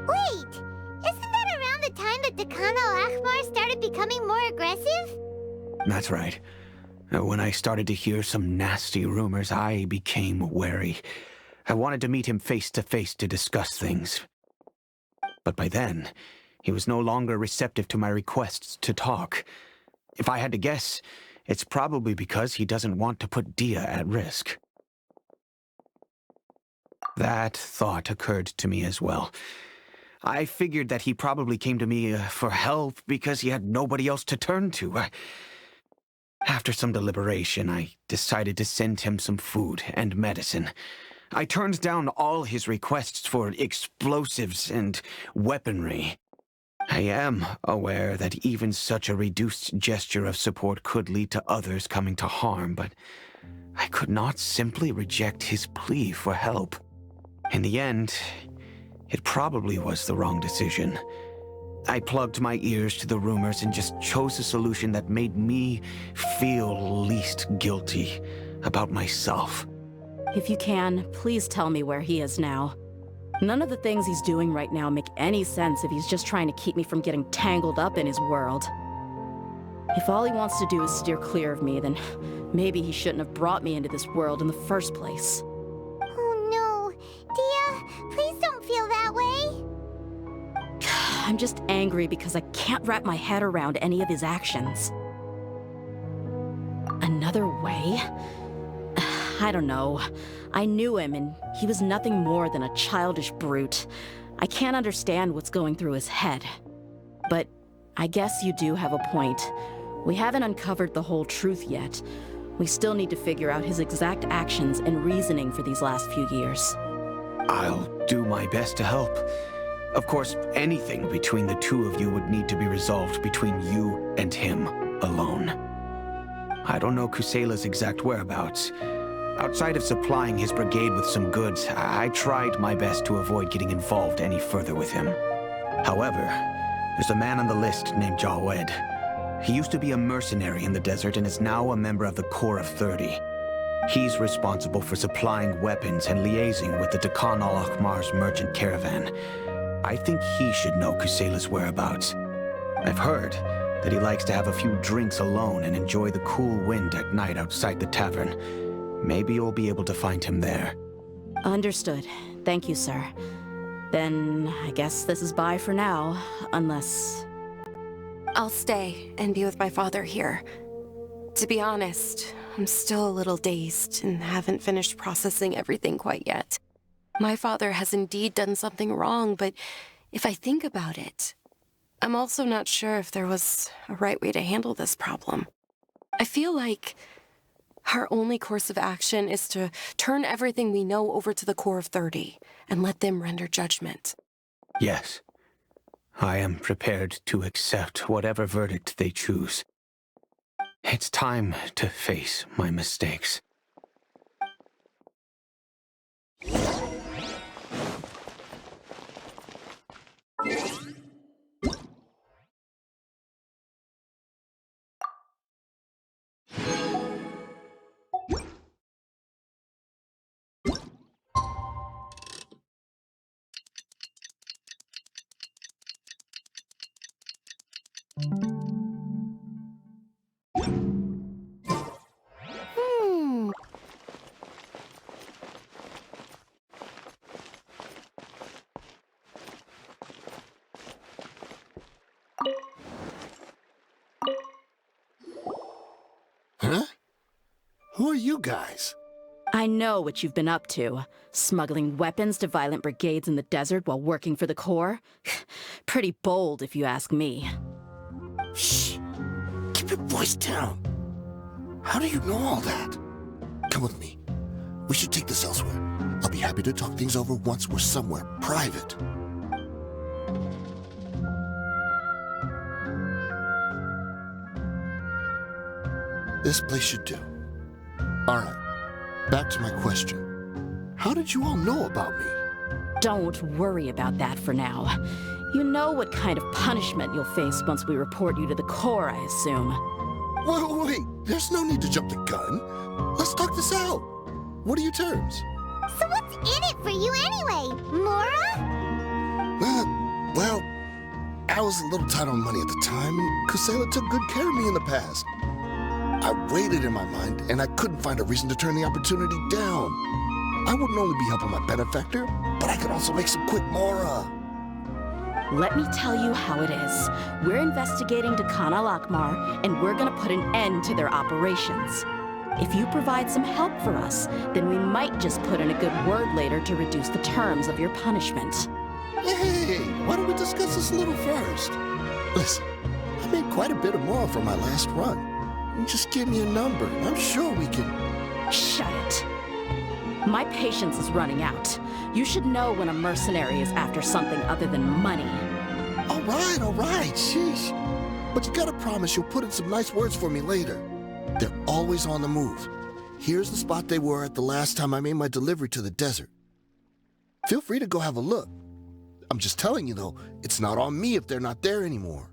Wait! Isn't that around the time that Dakan al-Ahmar started becoming more aggressive? That's right. When I started to hear some nasty rumors, I became wary. I wanted to meet him face to face to discuss things. But by then, he was no longer receptive to my requests to talk. If I had to guess, it's probably because he doesn't want to put Dia at risk. That thought occurred to me as well. I figured that he probably came to me for help because he had nobody else to turn to. After some deliberation, I decided to send him some food and medicine. I turned down all his requests for explosives and weaponry. I am aware that even such a reduced gesture of support could lead to others coming to harm, but I could not simply reject his plea for help. In the end, it probably was the wrong decision. I plugged my ears to the rumors and just chose a solution that made me feel least guilty about myself. If you can, please tell me where he is now. None of the things he's doing right now make any sense if he's just trying to keep me from getting tangled up in his world. If all he wants to do is steer clear of me, then maybe he shouldn't have brought me into this world in the first place. Oh no. Dia, please don't feel that way. I'm just angry because I can't wrap my head around any of his actions. Another way? I don't know. I knew him, and he was nothing more than a childish brute. I can't understand what's going through his head. But I guess you do have a point. We haven't uncovered the whole truth yet. We still need to figure out his exact actions and reasoning for these last few years. I'll do my best to help. Of course, anything between the two of you would need to be resolved between you and him alone. I don't know Kusela's exact whereabouts. Outside of supplying his brigade with some goods, I tried my best to avoid getting involved any further with him. However, there's a man on the list named Jawed. He used to be a mercenary in the desert and is now a member of the Corps of 30. He's responsible for supplying weapons and liaising with the Dakan al-Akhmar's merchant caravan. I think he should know Kusela's whereabouts. I've heard that he likes to have a few drinks alone and enjoy the cool wind at night outside the tavern. Maybe you'll be able to find him there. Understood. Thank you, sir. Then I guess this is bye for now, unless... I'll stay and be with my father here. To be honest, I'm still a little dazed and haven't finished processing everything quite yet. My father has indeed done something wrong, but if I think about it, I'm also not sure if there was a right way to handle this problem. I feel like our only course of action is to turn everything we know over to the Corps of 30 and let them render judgment. Yes. I am prepared to accept whatever verdict they choose. It's time to face my mistakes. Huh? Who are you guys? I know what you've been up to. Smuggling weapons to violent brigades in the desert while working for the Corps? Pretty bold, if you ask me. Shh. Keep your voice down. How do you know all that? Come with me. We should take this elsewhere. I'll be happy to talk things over once we're somewhere private. This place should do. All right, back to my question. How did you all know about me? Don't worry about that for now. You know what kind of punishment you'll face once we report you to the Corps, I assume. Wait, there's no need to jump the gun. Let's talk this out. What are your terms? So what's in it for you anyway, Mora? Well, I was a little tight on money at the time, and Kusela took good care of me in the past. I weighed it in my mind, and I couldn't find a reason to turn the opportunity down. I wouldn't only be helping my benefactor, but I could also make some quick Mora. Let me tell you how it is. We're investigating Dakan al-Akhmar, and we're gonna put an end to their operations. If you provide some help for us, then we might just put in a good word later to reduce the terms of your punishment. Hey, why don't we discuss this a little first? Listen, I made quite a bit of Mora from my last run. Just give me a number, and I'm sure we can... Shut it. My patience is running out. You should know when a mercenary is after something other than money. All right, sheesh. But you gotta promise you'll put in some nice words for me later. They're always on the move. Here's the spot they were at the last time I made my delivery to the desert. Feel free to go have a look. I'm just telling you, though, it's not on me if they're not there anymore.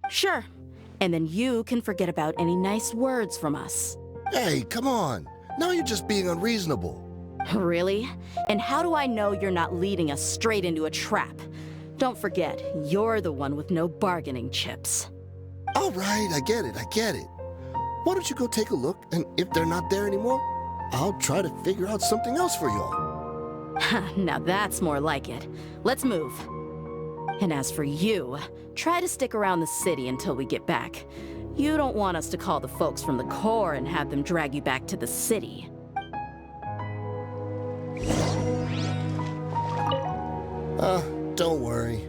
Sure. And then you can forget about any nice words from us. Hey, come on. Now you're just being unreasonable. Really? And how do I know you're not leading us straight into a trap? Don't forget, you're the one with no bargaining chips. All right, I get it. Why don't you go take a look, and if they're not there anymore, I'll try to figure out something else for y'all. Now that's more like it. Let's move. And as for you, try to stick around the city until we get back. You don't want us to call the folks from the Corps and have them drag you back to the city. Don't worry.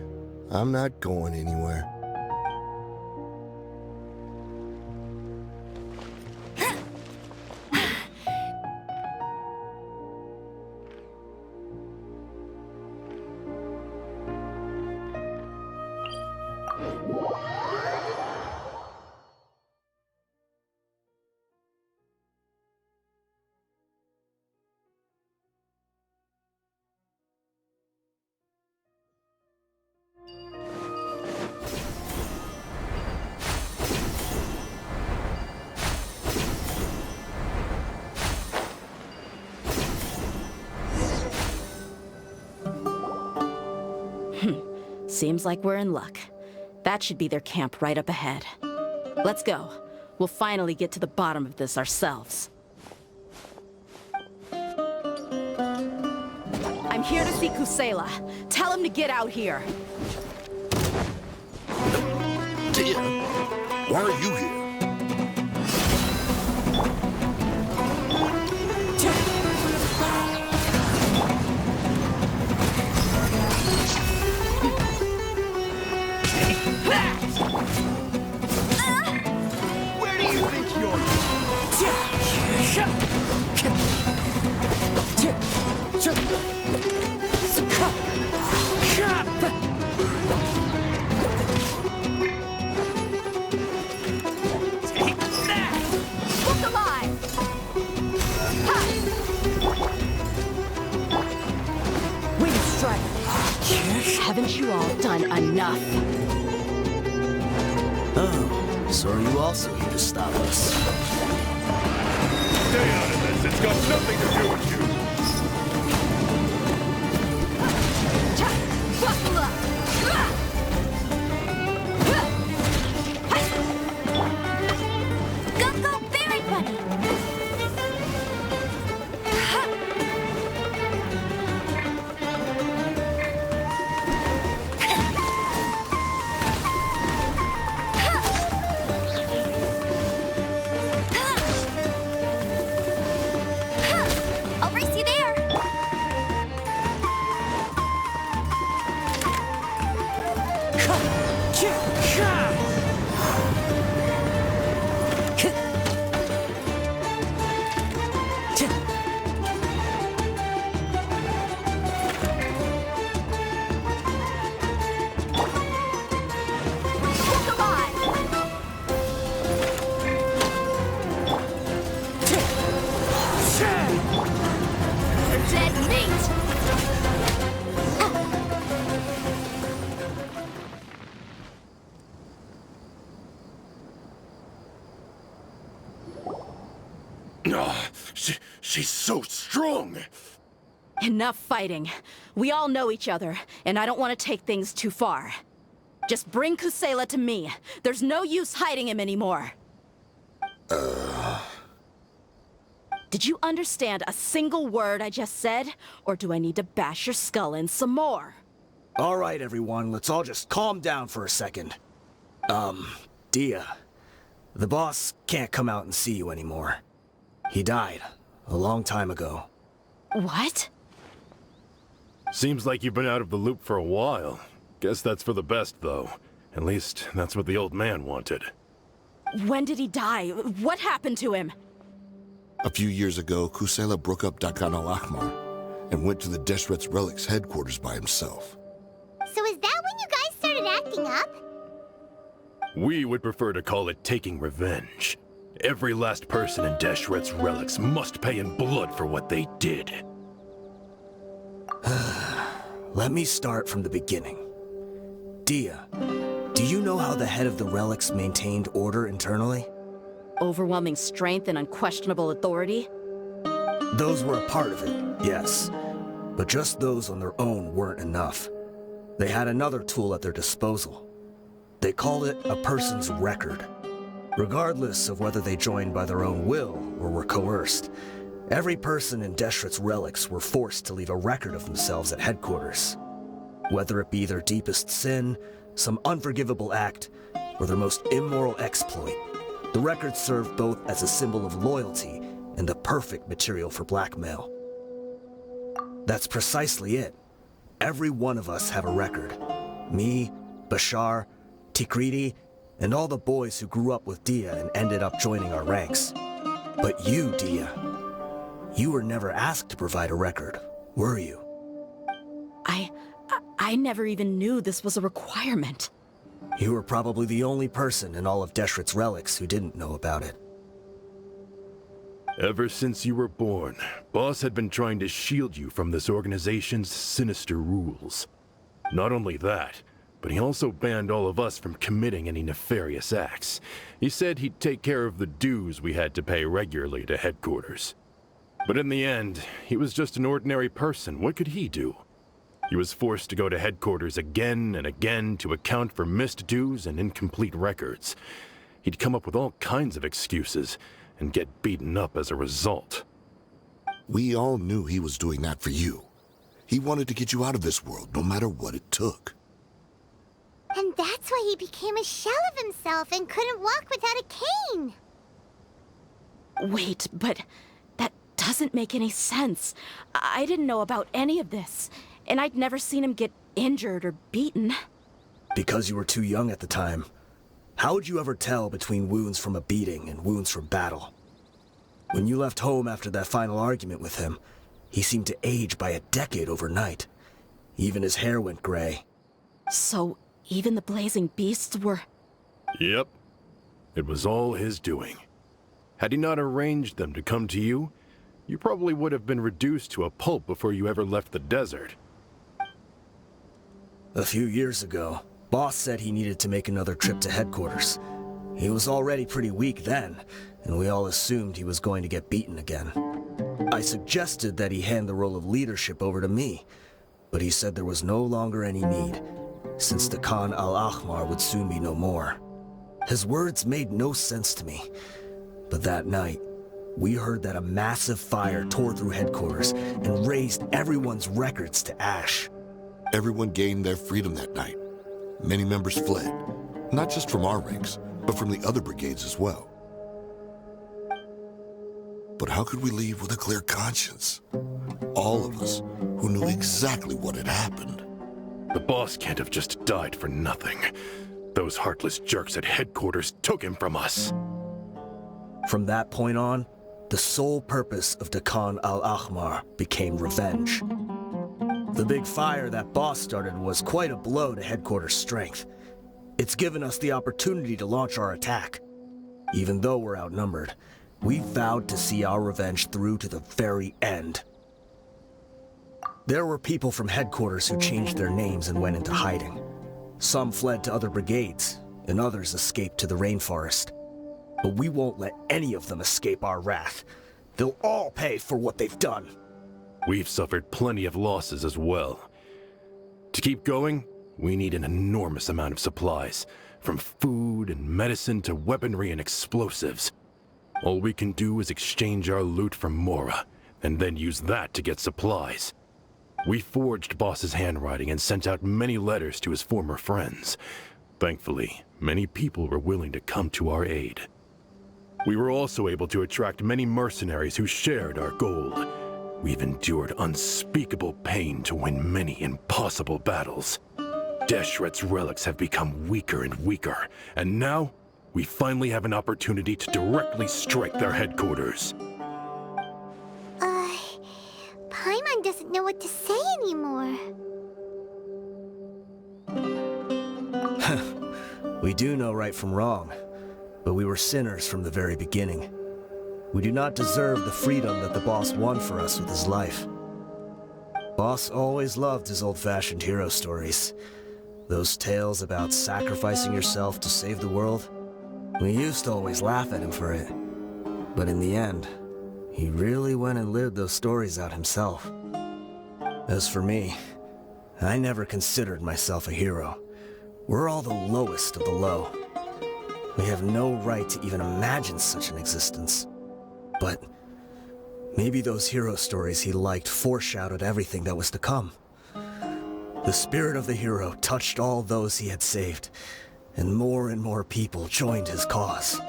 I'm not going anywhere. Seems like we're in luck. That should be their camp right up ahead. Let's go. We'll finally get to the bottom of this ourselves. I'm here to see Kusela. Tell him to get out here. Dear, why are you here? Where do you think you're? Take that! Look alive! Wing strike! Haven't you all done enough? Oh, so are you also here to stop us? Stay out of this. It's got nothing to do with you. Go, Berry Bunny! I'll race you there. Dead meat! She's so strong. Enough fighting. We all know each other, and I don't want to take things too far. Just bring Kusela to me. There's no use hiding him anymore. Did you understand a single word I just said? Or do I need to bash your skull in some more? All right, everyone, let's all just calm down for a second. Dia, the boss can't come out and see you anymore. He died a long time ago. What? Seems like you've been out of the loop for a while. Guess that's for the best, though. At least, that's what the old man wanted. When did he die? What happened to him? A few years ago, Kusela broke up Dakan al-Ahmar and went to the Deshret's Relics headquarters by himself. So is that when you guys started acting up? We would prefer to call it taking revenge. Every last person in Deshret's Relics must pay in blood for what they did. Let me start from the beginning. Dia, do you know how the head of the Relics maintained order internally? Overwhelming strength and unquestionable authority? Those were a part of it, yes. But just those on their own weren't enough. They had another tool at their disposal. They call it a person's record. Regardless of whether they joined by their own will or were coerced, every person in Deshret's relics were forced to leave a record of themselves at headquarters. Whether it be their deepest sin, some unforgivable act, or their most immoral exploit, the records serve both as a symbol of loyalty and the perfect material for blackmail. That's precisely it. Every one of us have a record. Me, Bashar, Tikriti, and all the boys who grew up with Dia and ended up joining our ranks. But you, Dia, you were never asked to provide a record, were you? I never even knew this was a requirement. You were probably the only person in all of Deshret's relics who didn't know about it. Ever since you were born, Boss had been trying to shield you from this organization's sinister rules. Not only that, but he also banned all of us from committing any nefarious acts. He said he'd take care of the dues we had to pay regularly to headquarters. But in the end, he was just an ordinary person. What could he do? He was forced to go to headquarters again and again to account for missed dues and incomplete records. He'd come up with all kinds of excuses and get beaten up as a result. We all knew he was doing that for you. He wanted to get you out of this world, no matter what it took. And that's why he became a shell of himself and couldn't walk without a cane. Wait, but that doesn't make any sense. I didn't know about any of this, and I'd never seen him get injured or beaten. Because you were too young at the time. How would you ever tell between wounds from a beating and wounds from battle? When you left home after that final argument with him, he seemed to age by a decade overnight. Even his hair went gray. So, even the blazing beasts were... Yep. It was all his doing. Had he not arranged them to come to you, you probably would have been reduced to a pulp before you ever left the desert. A few years ago, Boss said he needed to make another trip to headquarters. He was already pretty weak then, and we all assumed he was going to get beaten again. I suggested that he hand the role of leadership over to me, but he said there was no longer any need, since the Khan al-Ahmar would soon be no more. His words made no sense to me, but that night, we heard that a massive fire tore through headquarters and razed everyone's records to ash. Everyone gained their freedom that night. Many members fled, not just from our ranks, but from the other brigades as well. But how could we leave with a clear conscience? All of us who knew exactly what had happened. The boss can't have just died for nothing. Those heartless jerks at headquarters took him from us. From that point on, the sole purpose of the Khan al-Ahmar became revenge. The big fire that Boss started was quite a blow to headquarters' strength. It's given us the opportunity to launch our attack. Even though we're outnumbered, we vowed to see our revenge through to the very end. There were people from headquarters who changed their names and went into hiding. Some fled to other brigades, and others escaped to the rainforest. But we won't let any of them escape our wrath. They'll all pay for what they've done. We've suffered plenty of losses as well. To keep going, we need an enormous amount of supplies, from food and medicine to weaponry and explosives. All we can do is exchange our loot from Mora, and then use that to get supplies. We forged Boss's handwriting and sent out many letters to his former friends. Thankfully, many people were willing to come to our aid. We were also able to attract many mercenaries who shared our goal. We've endured unspeakable pain to win many impossible battles. Deshret's relics have become weaker and weaker, and now we finally have an opportunity to directly strike their headquarters. Paimon doesn't know what to say anymore. We do know right from wrong, but we were sinners from the very beginning. We do not deserve the freedom that the boss won for us with his life. Boss always loved his old-fashioned hero stories. Those tales about sacrificing yourself to save the world. We used to always laugh at him for it. But in the end, he really went and lived those stories out himself. As for me, I never considered myself a hero. We're all the lowest of the low. We have no right to even imagine such an existence. But maybe those hero stories he liked foreshadowed everything that was to come. The spirit of the hero touched all those he had saved, and more people joined his cause.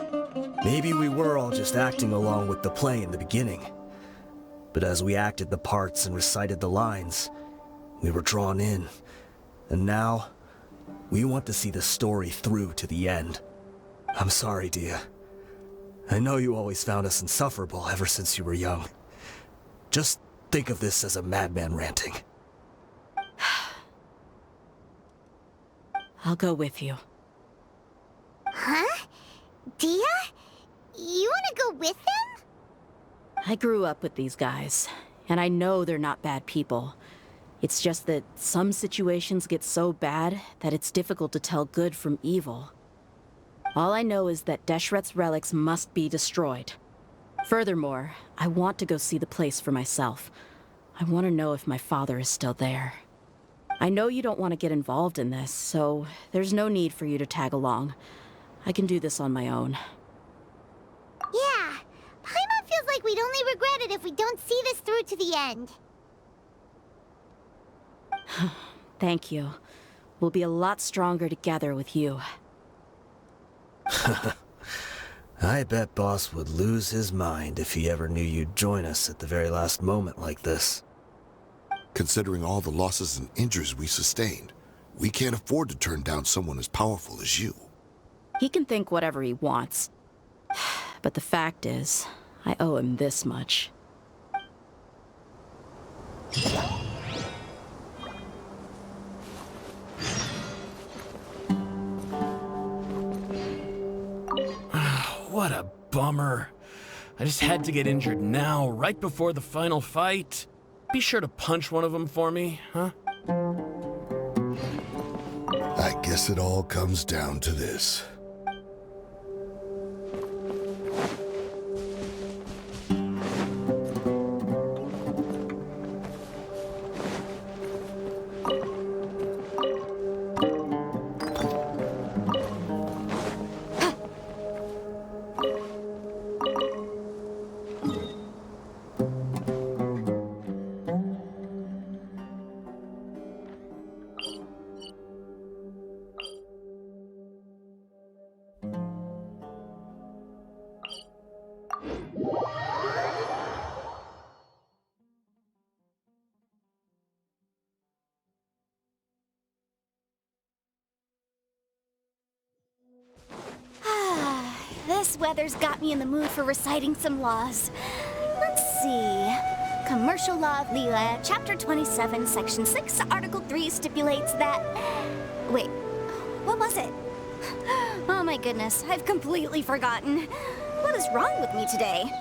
Maybe we were all just acting along with the play in the beginning. But as we acted the parts and recited the lines, we were drawn in. And now, we want to see the story through to the end. I'm sorry, Dia. I know you always found us insufferable ever since you were young. Just think of this as a madman ranting. I'll go with you. Huh? Dia? You want to go with them? I grew up with these guys, and I know they're not bad people. It's just that some situations get so bad that it's difficult to tell good from evil. All I know is that Deshret's relics must be destroyed. Furthermore, I want to go see the place for myself. I want to know if my father is still there. I know you don't want to get involved in this, so there's no need for you to tag along. I can do this on my own. Yeah. Paimon feels like we'd only regret it if we don't see this through to the end. Thank you. We'll be a lot stronger together with you. I bet Boss would lose his mind if he ever knew you'd join us at the very last moment like this. Considering all the losses and injuries we sustained, we can't afford to turn down someone as powerful as you. He can think whatever he wants. But the fact is, I owe him this much. What a bummer. I just had to get injured now, right before the final fight. Be sure to punch one of them for me, huh? I guess it all comes down to this. This weather's got me in the mood for reciting some laws. Let's see. Commercial Law of Lila, Chapter 27, Section 6, Article 3 stipulates that... Wait, what was it? Oh my goodness, I've completely forgotten. What is wrong with me today?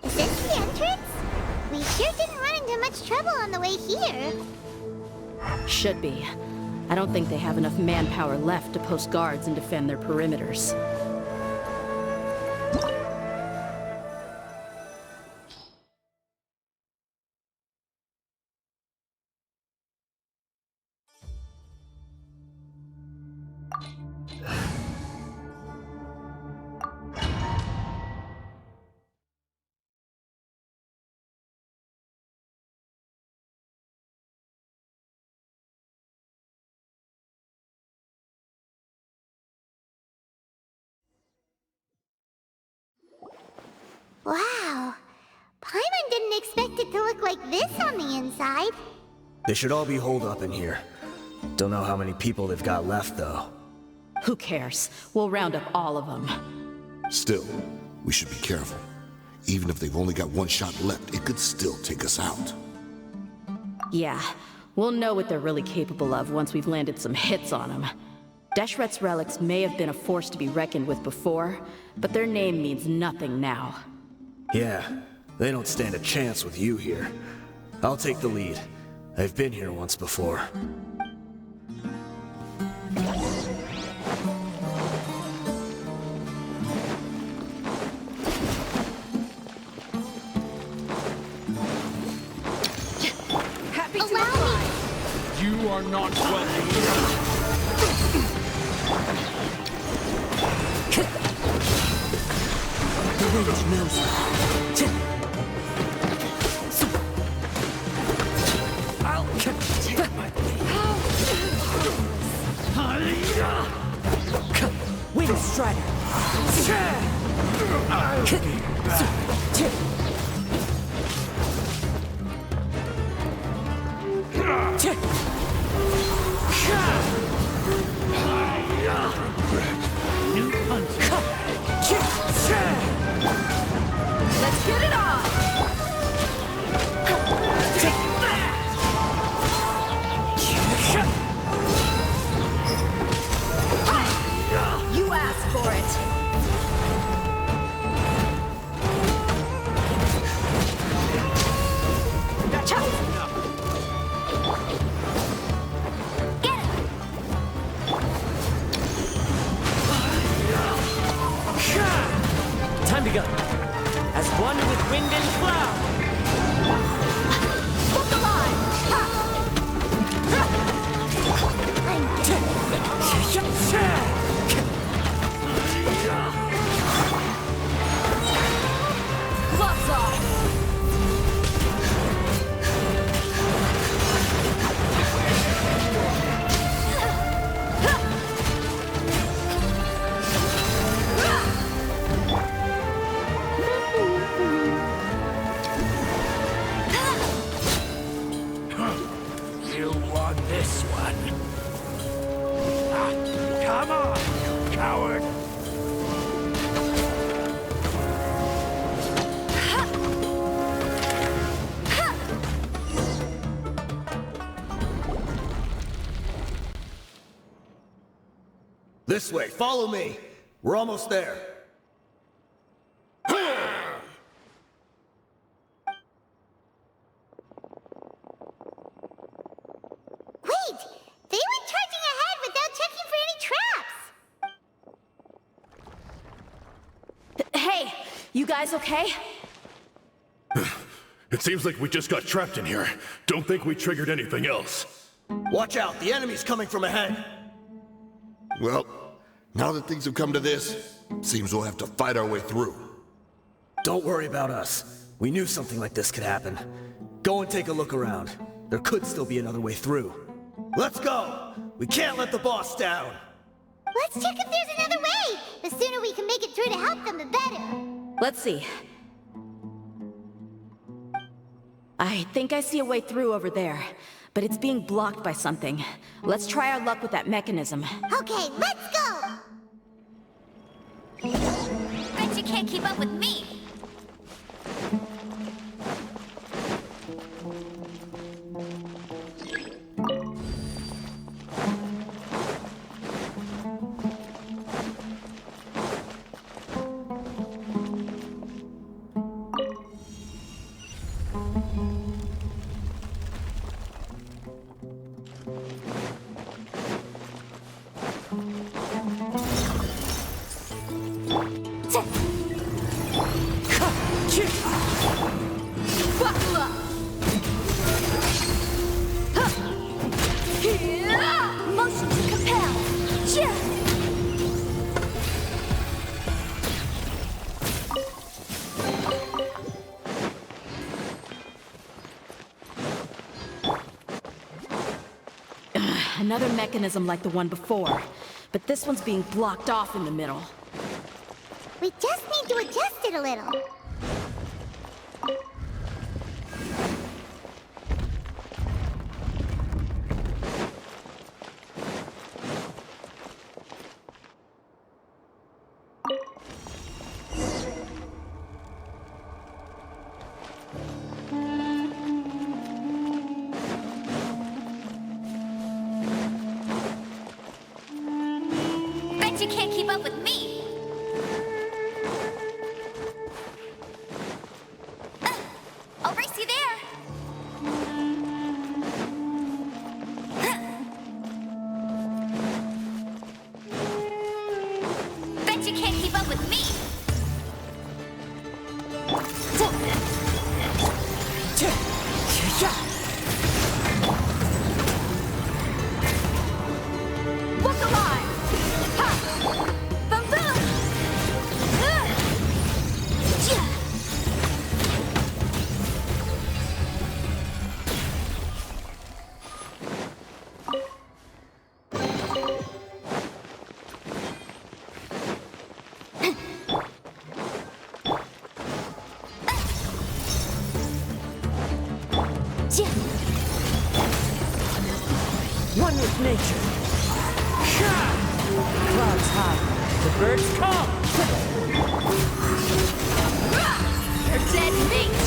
Is this the entrance? We sure didn't run into much trouble on the way here. Should be. I don't think they have enough manpower left to post guards and defend their perimeters. Wow. Paimon didn't expect it to look like this on the inside. They should all be holed up in here. Don't know how many people they've got left, though. Who cares? We'll round up all of them. Still, we should be careful. Even if they've only got one shot left, it could still take us out. Yeah, we'll know what they're really capable of once we've landed some hits on them. Deshret's relics may have been a force to be reckoned with before, but their name means nothing now. Yeah, they don't stand a chance with you here. I'll take the lead. I've been here once before. Happy to Allow oblige. You are not welcome here. The wind knows. I'll take my Wind Strider. New punch. Let's get it on! Take that! You asked for it! Get him! Time to go. As one with wind and cloud. Look alive! Gloves off! You won this one. Come on, you coward. This way, follow me. We're almost there. Wait! They went charging ahead without checking for any traps! Hey, you guys okay? It seems like we just got trapped in here. Don't think we triggered anything else. Watch out, the enemy's coming from ahead. Well, now that things have come to this, seems we'll have to fight our way through. Don't worry about us. We knew something like this could happen. Go and take a look around. There could still be another way through. Let's go! We can't let the boss down! Let's check if there's another way! The sooner we can make it through to help them, the better! Let's see. I think I see a way through over there, but it's being blocked by something. Let's try our luck with that mechanism. Okay, let's go! Bet you can't keep up with me. Buckle up! Motion to compel. Cheer. Another mechanism like the one before, but this one's being blocked off in the middle. We just need to adjust it a little. can't keep up with me. I'll race you there. Bet you can't keep up with me. Walk alive! Ha! Boom boom! One with nature. Clouds high. The birds come. You're dead meat!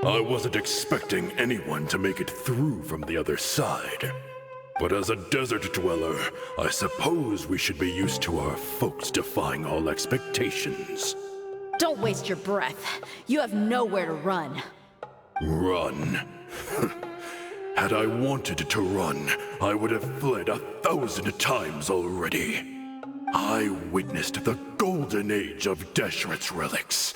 I wasn't expecting anyone to make it through from the other side. But as a desert dweller, I suppose we should be used to our folks defying all expectations. Don't waste your breath. You have nowhere to run. Run? Had I wanted to run, I would have fled 1,000 times already. I witnessed the golden age of Deshret's relics.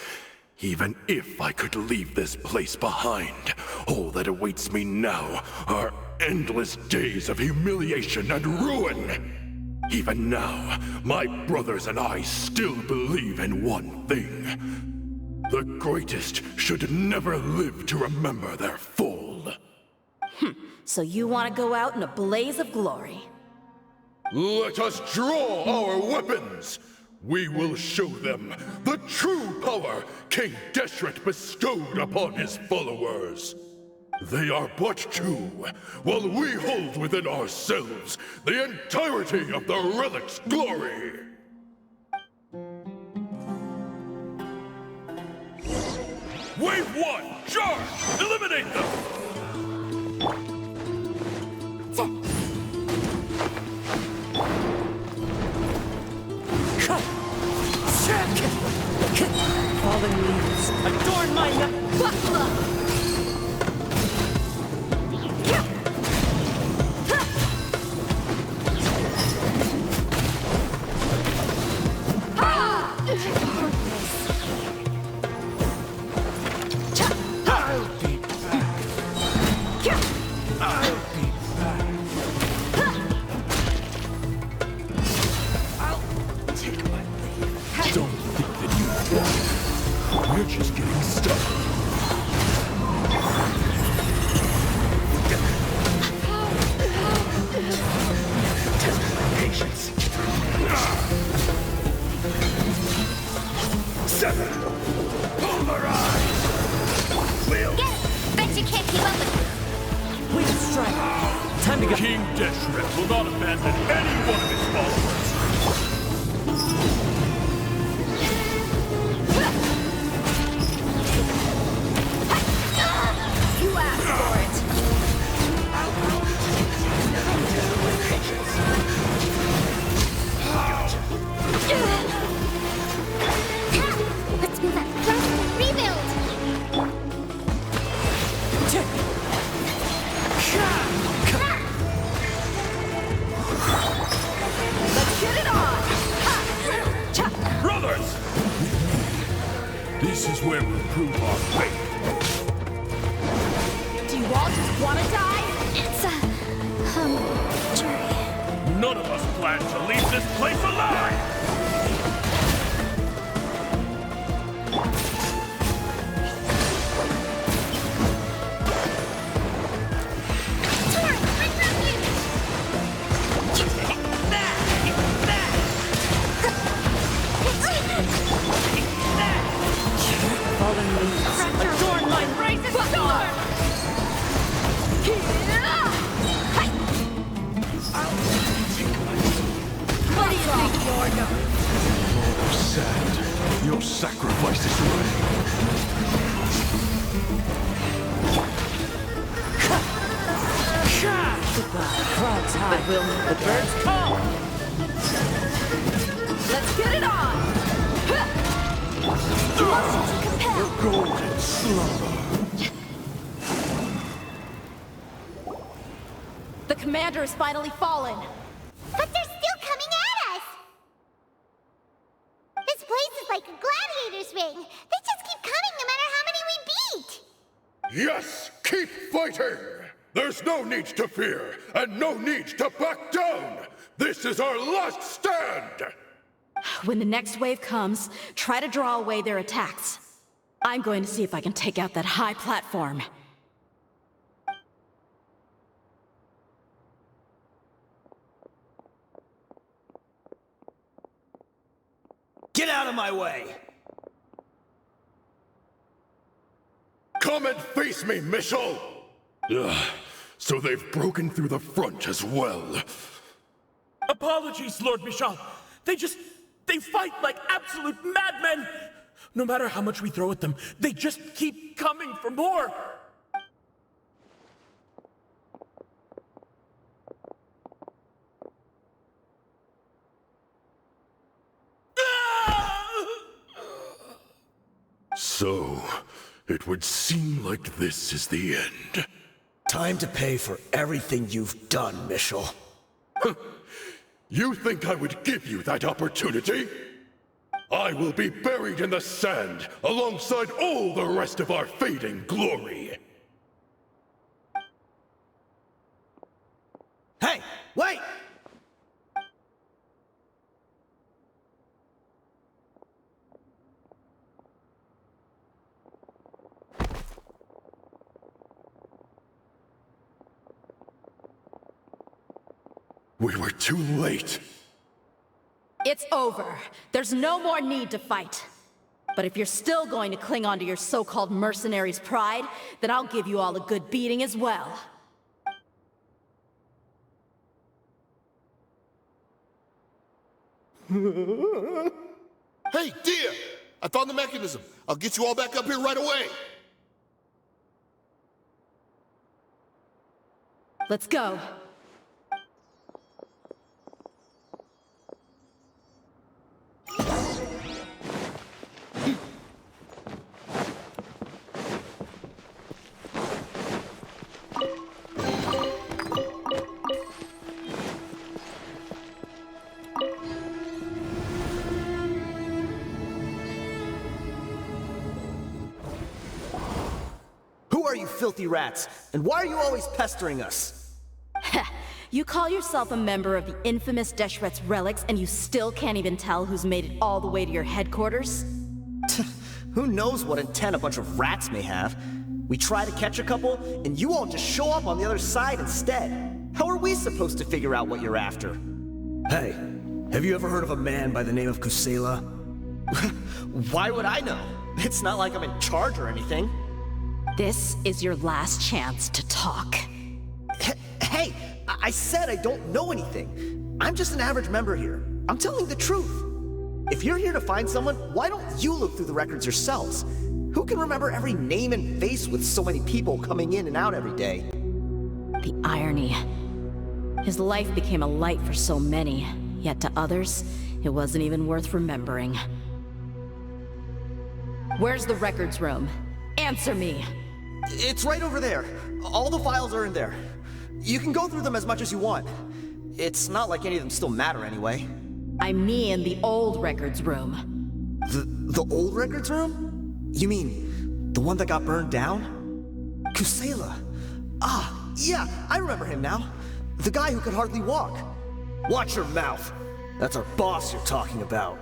Even if I could leave this place behind, all that awaits me now are endless days of humiliation and ruin. Even now, my brothers and I still believe in one thing. The greatest should never live to remember their fall. So you want to go out in a blaze of glory? Let us draw our weapons! We will show them the true power King Deshret bestowed upon his followers. They are but two, while we hold within ourselves the entirety of the relic's glory. Wave one, charge! Eliminate them! Fallen leaves. Adorn my I'll be back. I'll be back. I'll take my leave. Don't think that you've won. We're just getting started. Test my patience. 7. Pulverize! We'll Get it! Bet you can't keep up with me. we can strike. Time to go. King Deshret will not abandon any one of his followers. You asked for it. where we'll prove our faith. Do you all just want to die? It's jury. None of us plan to leave this place alive! Adorn my brazen sword! What do you think you're going? Lord of Sand, your sacrifice is ready. Frogs high. The birds call. Let's get it on! The golden slumber. The commander has finally fallen. But they're still coming at us! This place is like a gladiator's ring. They just keep coming no matter how many we beat! Yes, keep fighting! There's no need to fear, and no need to back down! This is our last stand! When the next wave comes, try to draw away their attacks. I'm going to see if I can take out that high platform. Get out of my way! Come and face me, Michel! So they've broken through the front as well. Apologies, Lord Michel. They fight like absolute madmen! No matter how much we throw at them, they just keep coming for more! So, it would seem like this is the end. Time to pay for everything you've done, Michel. You think I would give you that opportunity? I will be buried in the sand alongside all the rest of our fading glory. Hey, wait! We were too late. It's over. There's no more need to fight. But if you're still going to cling on to your so-called mercenaries' pride, then I'll give you all a good beating as well. Hey, dear! I found the mechanism. I'll get you all back up here right away. Let's go. Who are you filthy rats? And why are you always pestering us? You call yourself a member of the infamous Deshret's relics, and you still can't even tell who's made it all the way to your headquarters? Who knows what intent a bunch of rats may have? We try to catch a couple, and you all just show up on the other side instead. How are we supposed to figure out what you're after? Hey, have you ever heard of a man by the name of Kusela? Why would I know? It's not like I'm in charge or anything. This is your last chance to talk. Hey, I said I don't know anything. I'm just an average member here. I'm telling the truth. If you're here to find someone, why don't you look through the records yourselves? Who can remember every name and face with so many people coming in and out every day? The irony. His life became a light for so many, yet to others, it wasn't even worth remembering. Where's the records room? Answer me! It's right over there. All the files are in there. You can go through them as much as you want. It's not like any of them still matter anyway. I mean the old records room. The old records room? You mean the one that got burned down? Kusela. Ah, yeah, I remember him now. The guy who could hardly walk. Watch your mouth. That's our boss you're talking about.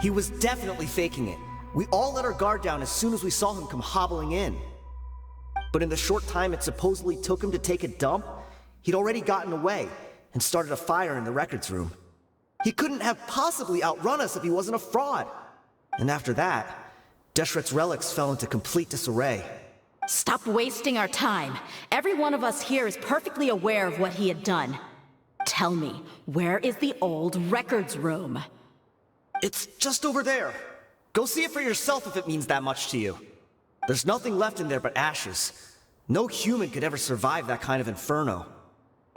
He was definitely faking it. We all let our guard down as soon as we saw him come hobbling in. But in the short time it supposedly took him to take a dump, he'd already gotten away and started a fire in the records room. He couldn't have possibly outrun us if he wasn't a fraud. And after that, Deshret's relics fell into complete disarray. Stop wasting our time. Every one of us here is perfectly aware of what he had done. Tell me, where is the old records room? It's just over there. Go see it for yourself if it means that much to you. There's nothing left in there but ashes. No human could ever survive that kind of inferno.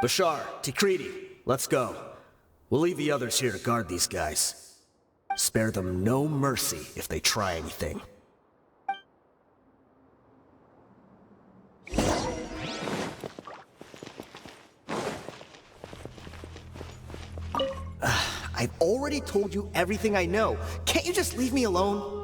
Bashar, Tikriti, let's go. We'll leave the others here to guard these guys. Spare them no mercy if they try anything. I've already told you everything I know. Can't you just leave me alone?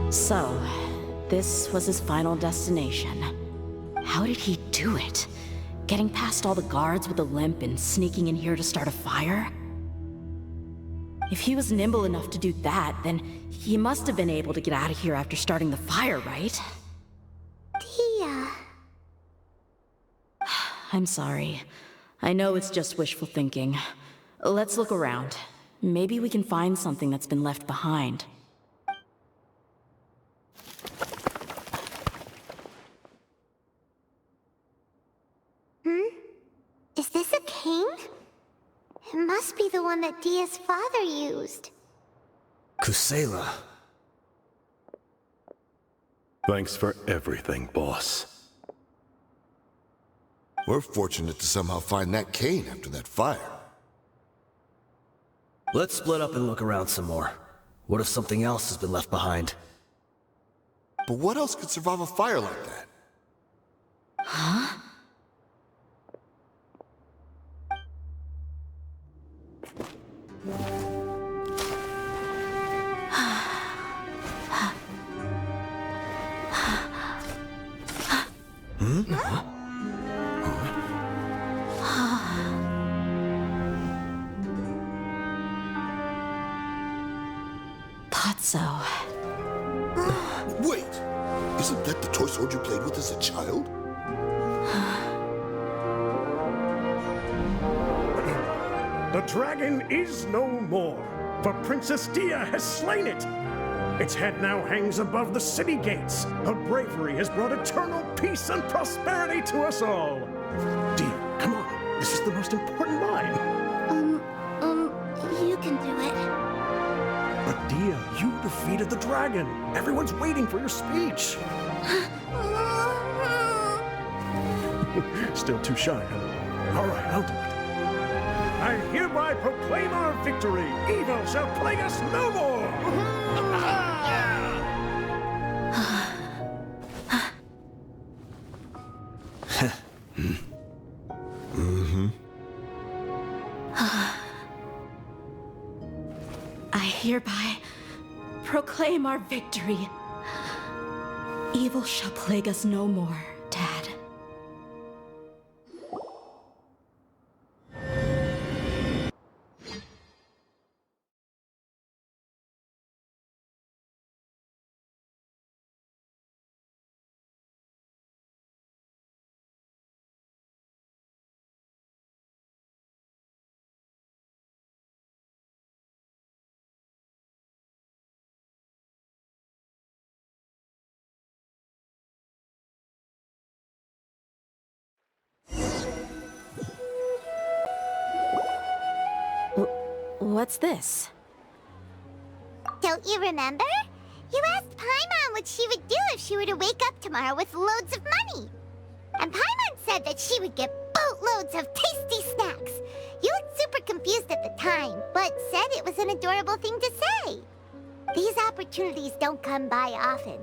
So, this was his final destination. How did he do it? Getting past all the guards with a limp and sneaking in here to start a fire? If he was nimble enough to do that, then he must have been able to get out of here after starting the fire, right? Tia. I'm sorry. I know it's just wishful thinking. Let's look around. Maybe we can find something that's been left behind. Is this a cane? It must be the one that Dia's father used. Kusela. Thanks for everything, boss. We're fortunate to somehow find that cane after that fire. Let's split up and look around some more. What if something else has been left behind? But what else could survive a fire like that? Huh? Potso. Wait! Isn't that the toy sword you played with as a child? The dragon is no more, for Princess Dia has slain it. Its head now hangs above the city gates. Her bravery has brought eternal peace and prosperity to us all. Dia, come on. This is the most important line. You can do it. But Dia, you defeated the dragon. Everyone's waiting for your speech. Still too shy, huh? All right, I'll do it. I hereby proclaim our victory. Evil shall plague us no more. I hereby proclaim our victory. Evil shall plague us no more, Dad. What's this? Don't you remember? You asked Paimon what she would do if she were to wake up tomorrow with loads of money. And Paimon said that she would get boatloads of tasty snacks. You looked super confused at the time, but said it was an adorable thing to say. These opportunities don't come by often.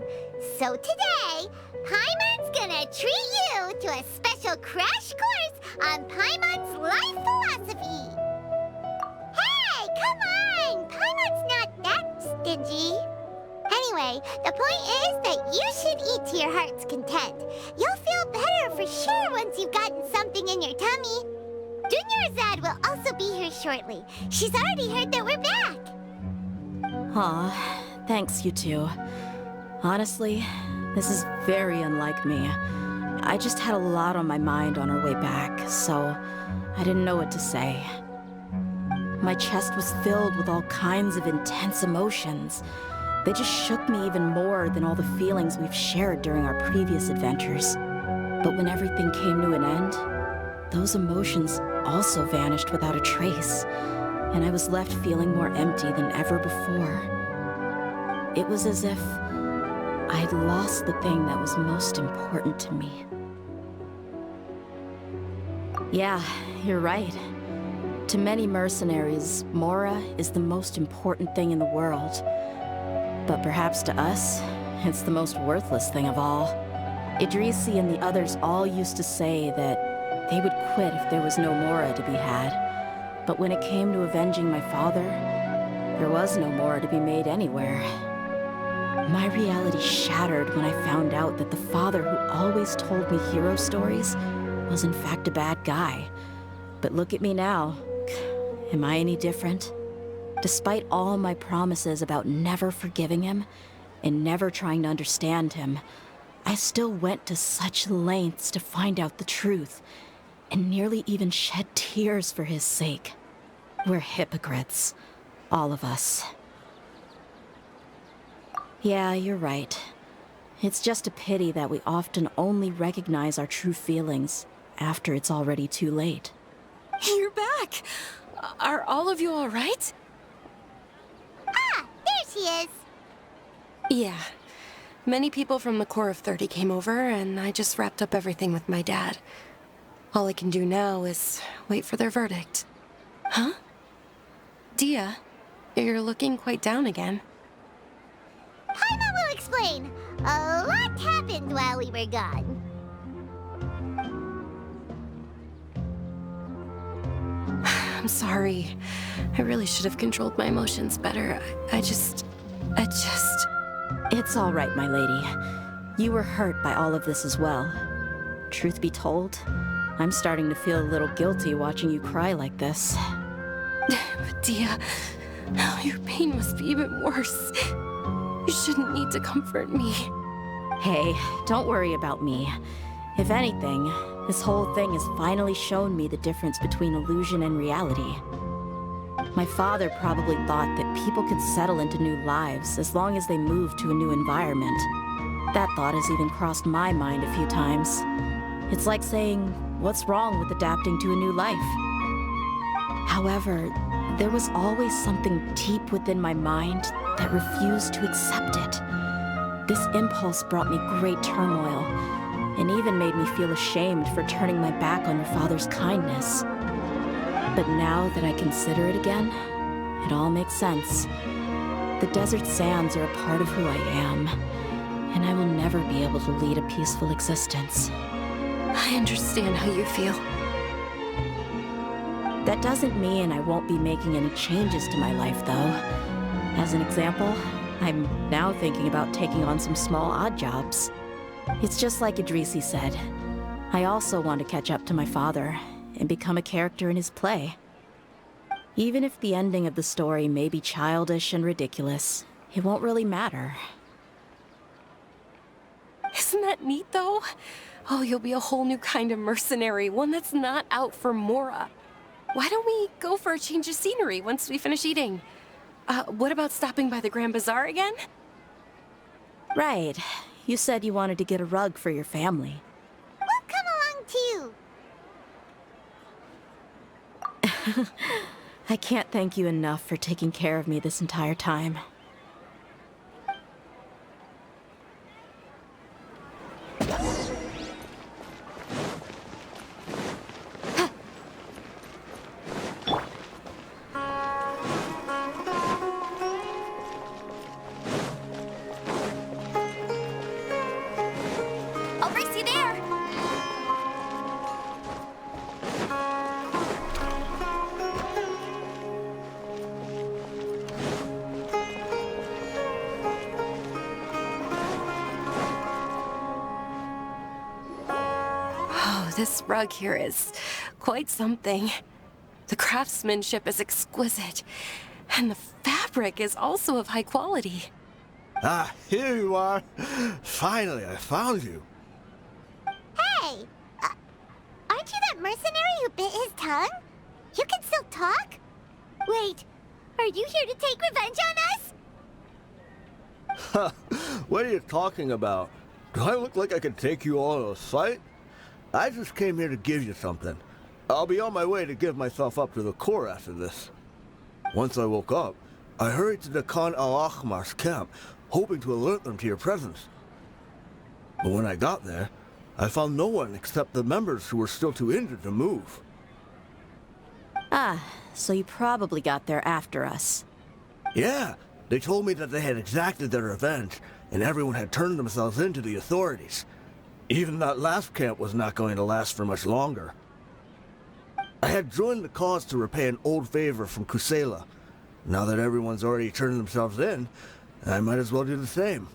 So today, Paimon's gonna treat you to a special crash course on Paimon's life philosophy. Hey, come on! Paimon's not that stingy. Anyway, the point is that you should eat to your heart's content. You'll feel better for sure once you've gotten something in your tummy. Dunyarzad will also be here shortly. She's already heard that we're back. Aw, thanks, you two. Honestly, this is very unlike me. I just had a lot on my mind on our way back, so I didn't know what to say. My chest was filled with all kinds of intense emotions. They just shook me even more than all the feelings we've shared during our previous adventures. But when everything came to an end, those emotions also vanished without a trace, and I was left feeling more empty than ever before. It was as if I'd lost the thing that was most important to me. Yeah, you're right. To many mercenaries, Mora is the most important thing in the world. But perhaps to us, it's the most worthless thing of all. Idrisi and the others all used to say that they would quit if there was no Mora to be had. But when it came to avenging my father, there was no Mora to be made anywhere. My reality shattered when I found out that the father who always told me hero stories was in fact a bad guy. But look at me now. Am I any different? Despite all my promises about never forgiving him and never trying to understand him, I still went to such lengths to find out the truth, and nearly even shed tears for his sake. We're hypocrites, all of us. Yeah, you're right. It's just a pity that we often only recognize our true feelings after it's already too late. You're back! Are all of you all right? Ah, there she is. Yeah. Many people from the Corps of 30 came over, and I just wrapped up everything with my dad. All I can do now is wait for their verdict. Huh? Dia, you're looking quite down again. Paimon will explain. A lot happened while we were gone. I'm sorry. I really should have controlled my emotions better. I just... It's all right, my lady. You were hurt by all of this as well. Truth be told, I'm starting to feel a little guilty watching you cry like this. But Dia, your pain must be even worse. You shouldn't need to comfort me. Hey, don't worry about me. If anything, this whole thing has finally shown me the difference between illusion and reality. My father probably thought that people could settle into new lives as long as they moved to a new environment. That thought has even crossed my mind a few times. It's like saying, what's wrong with adapting to a new life? However, there was always something deep within my mind that refused to accept it. This impulse brought me great turmoil, and even made me feel ashamed for turning my back on your father's kindness. But now that I consider it again, it all makes sense. The desert sands are a part of who I am, and I will never be able to lead a peaceful existence. I understand how you feel. That doesn't mean I won't be making any changes to my life, though. As an example, I'm now thinking about taking on some small odd jobs. It's just like Idrisi said. I also want to catch up to my father and become a character in his play. Even if the ending of the story may be childish and ridiculous, it won't really matter. Isn't that neat, though? Oh, you'll be a whole new kind of mercenary, one that's not out for Mora. Why don't we go for a change of scenery once we finish eating? What about stopping by the Grand Bazaar again? Right. You said you wanted to get a rug for your family. We'll come along too. I can't thank you enough for taking care of me this entire time. I'll race you there. Oh, this rug here is quite something. The craftsmanship is exquisite, and the fabric is also of high quality. Ah, here you are. Finally, I found you. Hey! Aren't you that mercenary who bit his tongue? You can still talk? Wait, are you here to take revenge on us? What are you talking about? Do I look like I can take you all to a fight? I just came here to give you something. I'll be on my way to give myself up to the Corps after this. Once I woke up, I hurried to the Khan al-Ahmar's camp, hoping to alert them to your presence. But when I got there, I found no one except the members who were still too injured to move. Ah, so you probably got there after us. Yeah, they told me that they had exacted their revenge, and everyone had turned themselves in to the authorities. Even that last camp was not going to last for much longer. I had joined the cause to repay an old favor from Kusela. Now that everyone's already turned themselves in, I might as well do the same.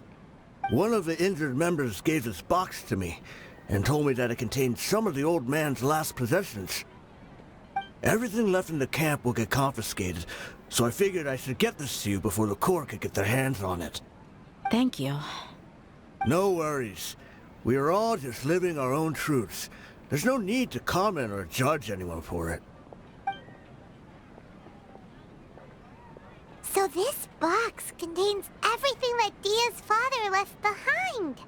One of the injured members gave this box to me, and told me that it contained some of the old man's last possessions. Everything left in the camp will get confiscated, so I figured I should get this to you before the Corps could get their hands on it. Thank you. No worries. We are all just living our own truths. There's no need to comment or judge anyone for it. So this box contains everything that Dia's father left behind.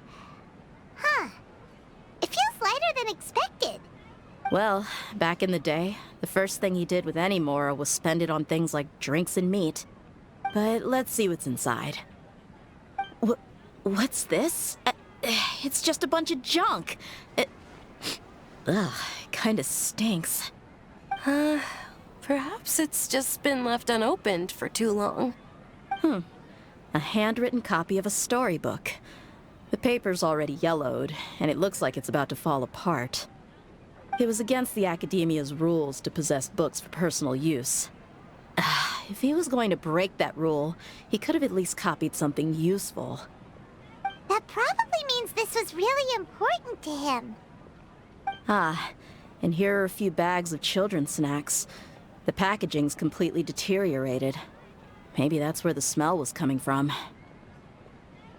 Huh. It feels lighter than expected. Well, back in the day, the first thing he did with any Mora was spend it on things like drinks and meat. But let's see what's inside. What's this? It's just a bunch of junk. Ugh, it kinda stinks. Perhaps it's just been left unopened for too long. A handwritten copy of a storybook. The paper's already yellowed, and it looks like it's about to fall apart. It was against the Academia's rules to possess books for personal use. If he was going to break that rule, he could have at least copied something useful. That probably means this was really important to him. And here are a few bags of children's snacks. The packaging's completely deteriorated. Maybe that's where the smell was coming from.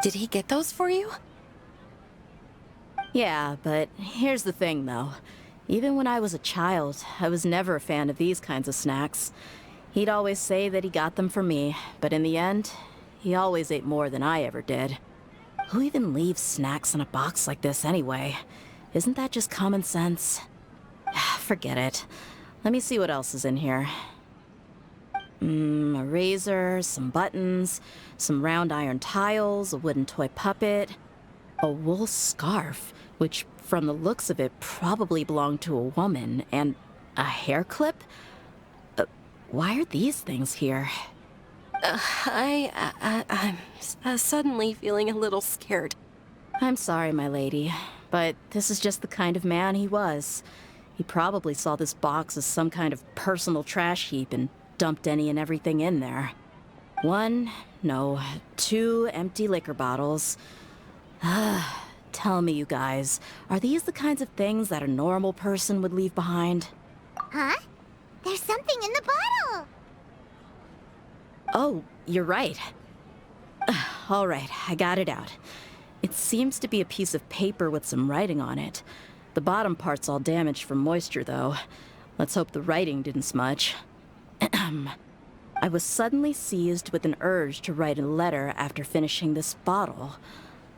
Did he get those for you? Yeah, but here's the thing, though. Even when I was a child, I was never a fan of these kinds of snacks. He'd always say that he got them for me, but in the end, he always ate more than I ever did. Who even leaves snacks in a box like this anyway? Isn't that just common sense? Forget it. Let me see what else is in here. A razor, some buttons, some round iron tiles, a wooden toy puppet, a wool scarf, which from the looks of it probably belonged to a woman, and a hair clip? Why are these things here? I'm suddenly feeling a little scared. I'm sorry, my lady, but this is just the kind of man he was. He probably saw this box as some kind of personal trash heap and dumped any and everything in there. 2 empty liquor bottles. Tell me, you guys, are these the kinds of things that a normal person would leave behind? Huh? There's something in the bottle! Oh, you're right. All right, I got it out. It seems to be a piece of paper with some writing on it. The bottom part's all damaged from moisture, though. Let's hope the writing didn't smudge. I was suddenly seized with an urge to write a letter after finishing this bottle.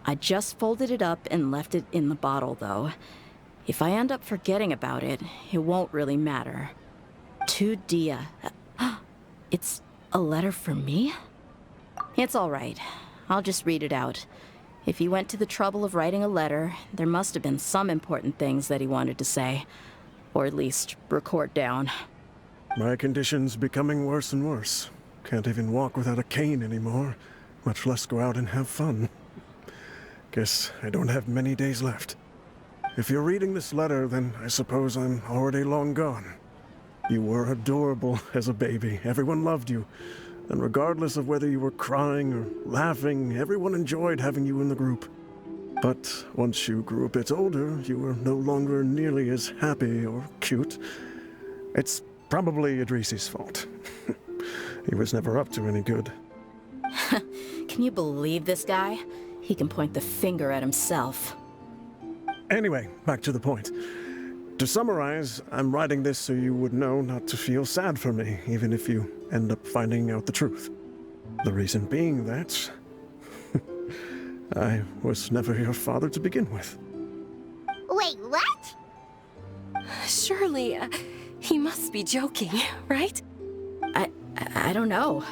I just folded it up and left it in the bottle, though. If I end up forgetting about it, it won't really matter. To Dia. It's a letter from me? It's all right. I'll just read it out. If he went to the trouble of writing a letter, there must have been some important things that he wanted to say. Or at least record down. My condition's becoming worse and worse. Can't even walk without a cane anymore, much less go out and have fun. Guess I don't have many days left. If you're reading this letter, then I suppose I'm already long gone. You were adorable as a baby. Everyone loved you. And regardless of whether you were crying or laughing, everyone enjoyed having you in the group. But once you grew a bit older, you were no longer nearly as happy or cute. It's probably Idrisi's fault. He was never up to any good. Can you believe this guy? He can point the finger at himself. Anyway, back to the point. To summarize, I'm writing this so you would know not to feel sad for me, even if you end up finding out the truth. The reason being that I was never your father to begin with. Wait, what? Surely, he must be joking, right? I don't know.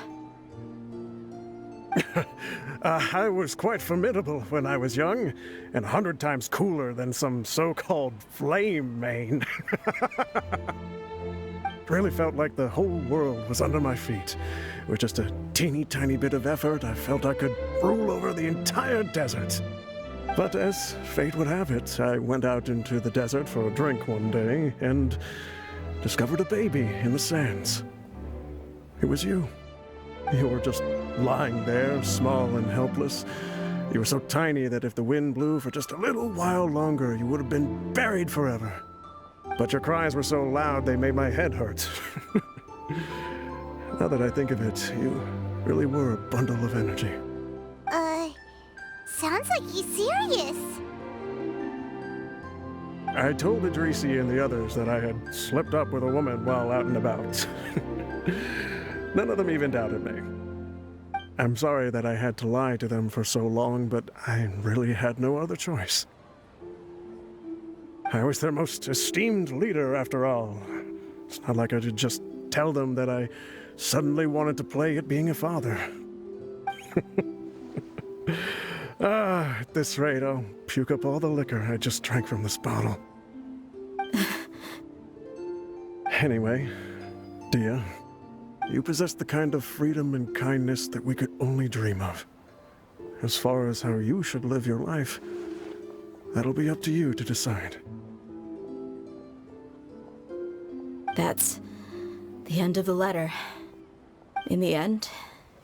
I was quite formidable when I was young, and 100 times cooler than some so-called flame main. Really felt like the whole world was under my feet. With just a teeny tiny bit of effort, I felt I could rule over the entire desert. But as fate would have it, I went out into the desert for a drink one day and discovered a baby in the sands. It was you. You were just lying there, small and helpless. You were so tiny that if the wind blew for just a little while longer, you would have been buried forever. But your cries were so loud they made my head hurt. Now that I think of it, you really were a bundle of energy. Sounds like he's serious. I told Idrisi and the others that I had slipped up with a woman while out and about. None of them even doubted me. I'm sorry that I had to lie to them for so long, but I really had no other choice. I was their most esteemed leader, after all. It's not like I could just tell them that I suddenly wanted to play at being a father. At this rate, I'll puke up all the liquor I just drank from this bottle. Anyway, Dia, you possess the kind of freedom and kindness that we could only dream of. As far as how you should live your life, that'll be up to you to decide. That's the end of the letter. In the end,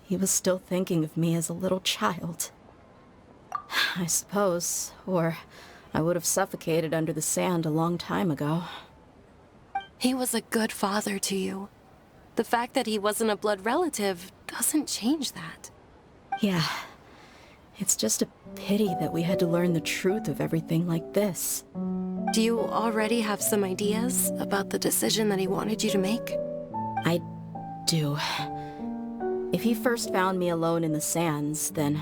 he was still thinking of me as a little child. I suppose, or I would have suffocated under the sand a long time ago. He was a good father to you. The fact that he wasn't a blood relative doesn't change that. Yeah. It's just a pity that we had to learn the truth of everything like this. Do you already have some ideas about the decision that he wanted you to make? I do. If he first found me alone in the sands, then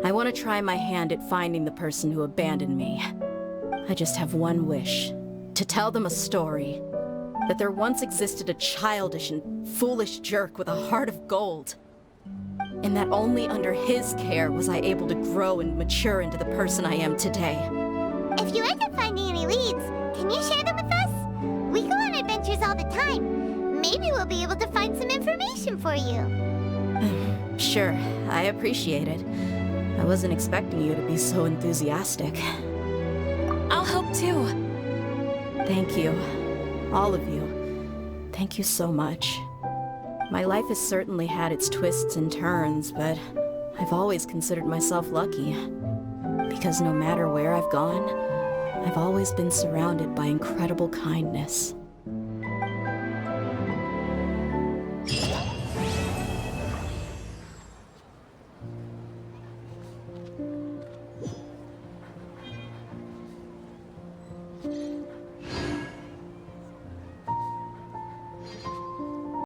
I want to try my hand at finding the person who abandoned me. I just have one wish. To tell them a story. That there once existed a childish and foolish jerk with a heart of gold. And that only under his care was I able to grow and mature into the person I am today. If you end up finding any leads, can you share them with us? We go on adventures all the time. Maybe we'll be able to find some information for you. Sure, I appreciate it. I wasn't expecting you to be so enthusiastic. I'll help too. Thank you. All of you. Thank you so much. My life has certainly had its twists and turns, but I've always considered myself lucky. Because no matter where I've gone, I've always been surrounded by incredible kindness.